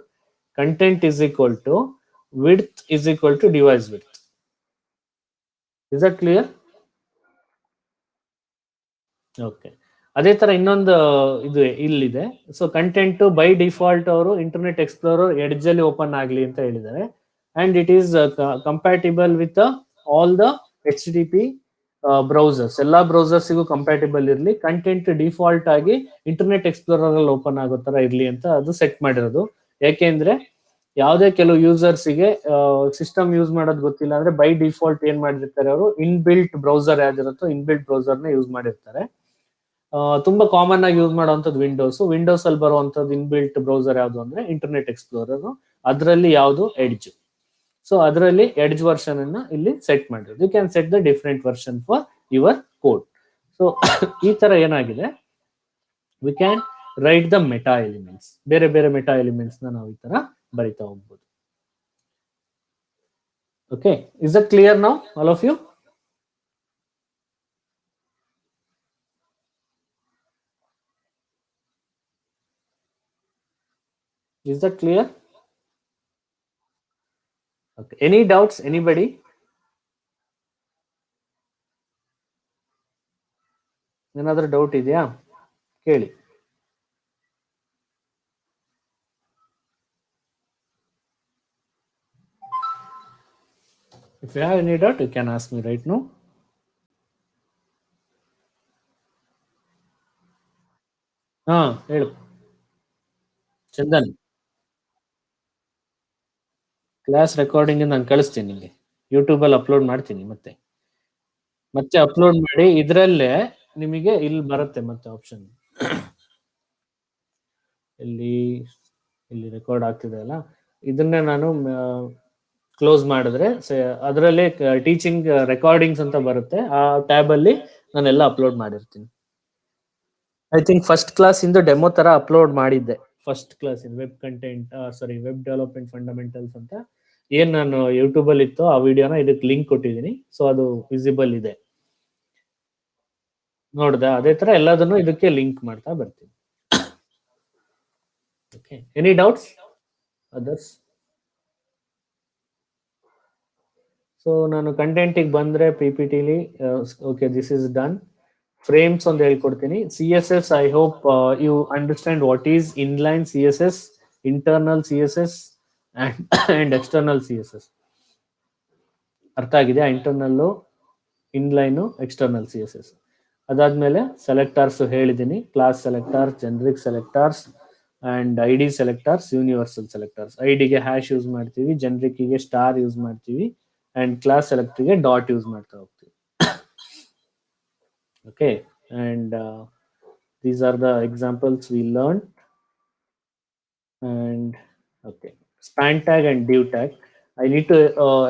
S1: content is equal to width is equal to device width. Is that clear? Okay, ಅದೇ ತರ ಇನ್ನೊಂದು ಇದು ಇಲ್ಲಿದೆ. ಸೊ ಕಂಟೆಂಟ್ ಬೈ ಡಿಫಾಲ್ಟ್ ಅವರು ಇಂಟರ್ನೆಟ್ ಎಕ್ಸ್ಪ್ಲೋರರ್ ಎಡ್ಜ್ ಅಲ್ಲಿ ಓಪನ್ ಆಗಲಿ ಅಂತ ಹೇಳಿದ್ದಾರೆ. And it is compatible with all the HTTP browsers ಎಲ್ಲ ಬ್ರೌಸರ್ಸಿಗೂ ಕಂಪ್ಯಾಟಿಬಲ್ ಇರಲಿ, ಕಂಟೆಂಟ್ ಡಿಫಾಲ್ಟ್ ಆಗಿ ಇಂಟರ್ನೆಟ್ ಎಕ್ಸ್ಪ್ಲೋರರ್ ಅಲ್ಲಿ ಓಪನ್ ಆಗೋ ತರ ಇರಲಿ ಅಂತ ಅದು ಸೆಟ್ ಮಾಡಿರೋದು. ಯಾಕೆಂದ್ರೆ ಯಾವುದೇ ಕೆಲವು ಯೂಸರ್ಸಿಗೆ ಸಿಸ್ಟಮ್ ಯೂಸ್ ಮಾಡೋದು ಗೊತ್ತಿಲ್ಲ ಅಂದ್ರೆ ಬೈ ಡಿಫಾಲ್ಟ್ ಏನ್ ಮಾಡಿರ್ತಾರೆ, ಅವರು ಇನ್ಬಿಲ್ಟ್ ಬ್ರೌಸರ್ ಯಾವ್ದಿರುತ್ತೋ ಇನ್ಬಿಲ್ಟ್ ಬ್ರೌಸರ್ ನ ಯೂಸ್ ಮಾಡಿರ್ತಾರೆ. ತುಂಬಾ ಕಾಮನ್ ಆಗಿ ಯೂಸ್ ಮಾಡುವಂಥದ್ದು ವಿಂಡೋಸ್ ಅಲ್ಲಿ ಬರುವಂತದ್ದು ಇನ್ಬಿಲ್ಟ್ ಬ್ರೌಸರ್ ಯಾವುದು ಅಂದ್ರೆ ಇಂಟರ್ನೆಟ್ ಎಕ್ಸ್ಪ್ಲೋರರ್, ಅದರಲ್ಲಿ ಯಾವುದು ಎಡ್ಜ್. ಸೊ ಅದರಲ್ಲಿ ಎಡ್ಜ್ ವರ್ಷನ್ ಅನ್ನ ಇಲ್ಲಿ ಸೆಟ್ ಮಾಡಿರೋದು. You can set the different version for your code. So ಈ ತರ ಏನಾಗಿದೆ, we can write the meta elements, ಬೇರೆ ಬೇರೆ ಮೆಟಾ ಎಲಿಮೆಂಟ್ಸ್ ನ ನಾವು ಈ ತರ ಬರಿತಾ ಹೋಗ್ಬೋದು. Okay, is that clear now all of you? Is that clear? Okay. Any doubts? Anybody? ಏನಾದರೂ ಡೌಟ್ ಇದೆಯಾ ಕೇಳಿ. If you have any doubt, you can ask me right now. ಹಾ ಹೇಳು ಚಂದನ್. ಕ್ಲಾಸ್ ರೆಕಾರ್ಡಿಂಗ್ ನಾನು ಕಳಿಸ್ತೀನಿ ನಿಮಗೆ, ಯೂಟ್ಯೂಬ್ ಅಲ್ಲಿ ಅಪ್ಲೋಡ್ ಮಾಡ್ತೀನಿ. ಮತ್ತೆ ಅಪ್ಲೋಡ್ ಮಾಡಿ ಇದರಲ್ಲೇ ನಿಮಗೆ ಇಲ್ಲಿ ಬರುತ್ತೆ ಮತ್ತೆ ಆಪ್ಷನ್. ಇಲ್ಲಿ ಇಲ್ಲಿ ರೆಕಾರ್ಡ್ ಆಗ್ತಿದೆ ಅಲ್ಲ, ಇದನ್ನೇ ನಾನು ಕ್ಲೋಸ್ ಮಾಡಿದ್ರೆ ಅದರಲ್ಲಿ ಟೀಚಿಂಗ್ ರೆಕಾರ್ಡಿಂಗ್ಸ್ ಅಂತ ಬರುತ್ತೆ. ಆ ಟ್ಯಾಬ್ ಅಲ್ಲಿ ನಾನೆಲ್ಲ ಅಪ್ಲೋಡ್ ಮಾಡಿರ್ತೀನಿ. ಐ ಥಿಂಕ್ ಫಸ್ಟ್ ಕ್ಲಾಸ್ ಇಂದ ಡೆಮೋ ತರ ಅಪ್ಲೋಡ್ ಮಾಡಿದ್ದೆ. ಫಸ್ಟ್ ಕ್ಲಾಸ್ ಇನ್ web content web development fundamentals ಅಂತ ಏನ್ ನಾನು ಯೂಟ್ಯೂಬ್ ಅಲ್ಲಿ ಇತ್ತು ಆ ವಿಡಿಯೋನ ಇದಕ್ಕೆ ಲಿಂಕ್ ಕೊಟ್ಟಿದ್ದೀನಿ. ಸೊ ಅದು ವಿಸಿಬಲ್ ಇದೆ, ನೋಡ್ದ? ಅದೇ ತರ ಎಲ್ಲದನ್ನು ಇದಕ್ಕೆ ಲಿಂಕ್ ಮಾಡ್ತಾ ಬರ್ತೀನಿ. Okay, any doubts others? So ನಾನು ಕಂಟೆಂಟಿಗೆ ಬಂದ್ರೆ ಪಿ ಪಿ ಟಿಲಿ okay this is done. Frames ಒಂದು ಹೇಳ್ಕೊಡ್ತೀನಿ. CSS, I hope you understand what is inline CSS, internal CSS and external CSS. ಅರ್ಥ ಆಗಿದೆಯಾ? Internal, inline, external CSS. ಅದಾದ್ಮೇಲೆ ಸೆಲೆಕ್ಟರ್ಸ್ ಹೇಳಿದ್ದೀನಿ, class selectors, generic selectors and ID selectors, universal selectors. ಐಡಿಗೆ hash use ಮಾಡ್ತೀವಿ, ಜನರಿಕ್ಗೆ star use ಮಾಡ್ತೀವಿ, and class ಸೆಲೆಕ್ಟರ್ಗೆ dot use ಮಾಡ್ತಾ ಹೋಗ್ತೀವಿ. Okay, and these are the examples we learned. And okay, span tag and div tag. I need to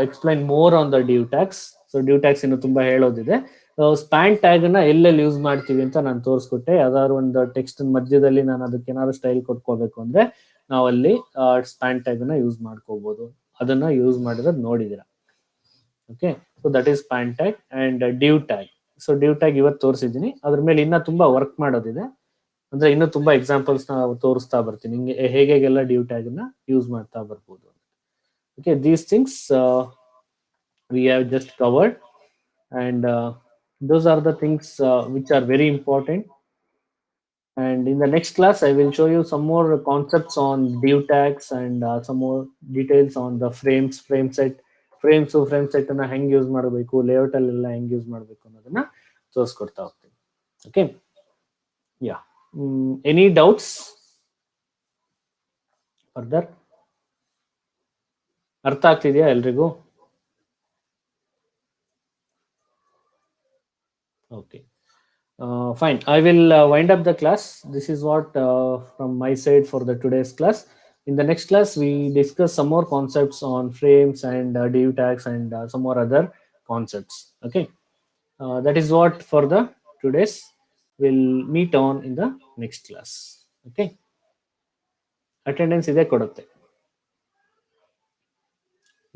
S1: explain more on the div tags. So div tags ಇನ್ನು ತುಂಬಾ ಹೇಳೋದಿದೆ. Span tag ನ ಎಲ್ಲೆಲ್ಲಿ use ಮಾಡ್ತೀವಿ ಅಂತ ನಾನು ತೋರಿಸ್ಕೊಟ್ಟೆ. ಯಾವ್ದಾದ್ರು ಒಂದು ಟೆಕ್ಸ್ಟ್ ಮಧ್ಯದಲ್ಲಿ ನಾನು ಅದಕ್ಕೆ ಏನಾದ್ರು ಸ್ಟೈಲ್ ಕೊಟ್ಕೋಬೇಕು ಅಂದ್ರೆ ನಾವಲ್ಲಿ ಸ್ಪ್ಯಾನ್ ಟ್ಯಾಗ್ ನ ಯೂಸ್ ಮಾಡ್ಕೋಬಹುದು. ಅದನ್ನ ಯೂಸ್ ಮಾಡಿರೋದು ನೋಡಿದಿರ. Okay, so that is span tag and div tag. So div tag ಇವತ್ತು ತೋರಿಸಿದ್ದೀನಿ. ಅದ್ರ ಮೇಲೆ ಇನ್ನ ತುಂಬಾ ವರ್ಕ್ ಮಾಡೋದಿದೆ, ಅಂದ್ರೆ ಇನ್ನೂ ತುಂಬಾ ಎಕ್ಸಾಂಪಲ್ಸ್ ನ ತೋರಿಸ್ತಾ ಬರ್ತೀನಿ, ಹಿಂಗೆ ಹೇಗೆಲ್ಲ div tag ನ ಯೂಸ್ ಮಾಡ್ತಾ ಬರ್ಬೋದು. Okay, these things we have just covered, and those are the things which are very important. And in the next class I will show you some more concepts on div tags and some more details on the frames, frame set ಅನ್ನ ಹೆಂಗ್ use ಮಾಡಬೇಕು, layout ಅಲ್ಲೆಲ್ಲ ಹೆಂಗ್ use ಮಾಡಬೇಕು ಅನ್ನೋದನ್ನ ತೋರಿಸ್ಕೊಡ್ತಾ ಹೋಗ್ತೀನಿ. Okay, ಯಾ, any doubts further? ಅರ್ಥ ಆಗ್ತಿದೆಯಾ ಎಲ್ರಿಗೂ? Okay, fine. I will wind up the class. This is what from my side for the today's class. In the next class, we discuss some more concepts on frames and div tags and some more other concepts. Okay, that is what for the today's. We'll meet on in the next class. Okay, attendance ಇದೆ ಕೊಡುತ್ತೆ,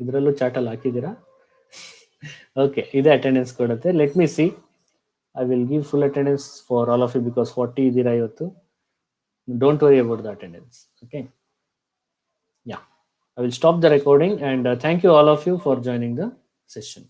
S1: ಇದರಲ್ಲೂ ಚಾಟಲ್ಲಿ ಹಾಕಿದ್ದೀರಾ? Okay, ಇದೆ attendance ಕೊಡುತ್ತೆ. Let me C. I will give full attendance for all of you because 40 idira ಇವತ್ತು. Don't worry about the attendance. Okay, yeah, I will stop the recording and thank you all of you for joining the session.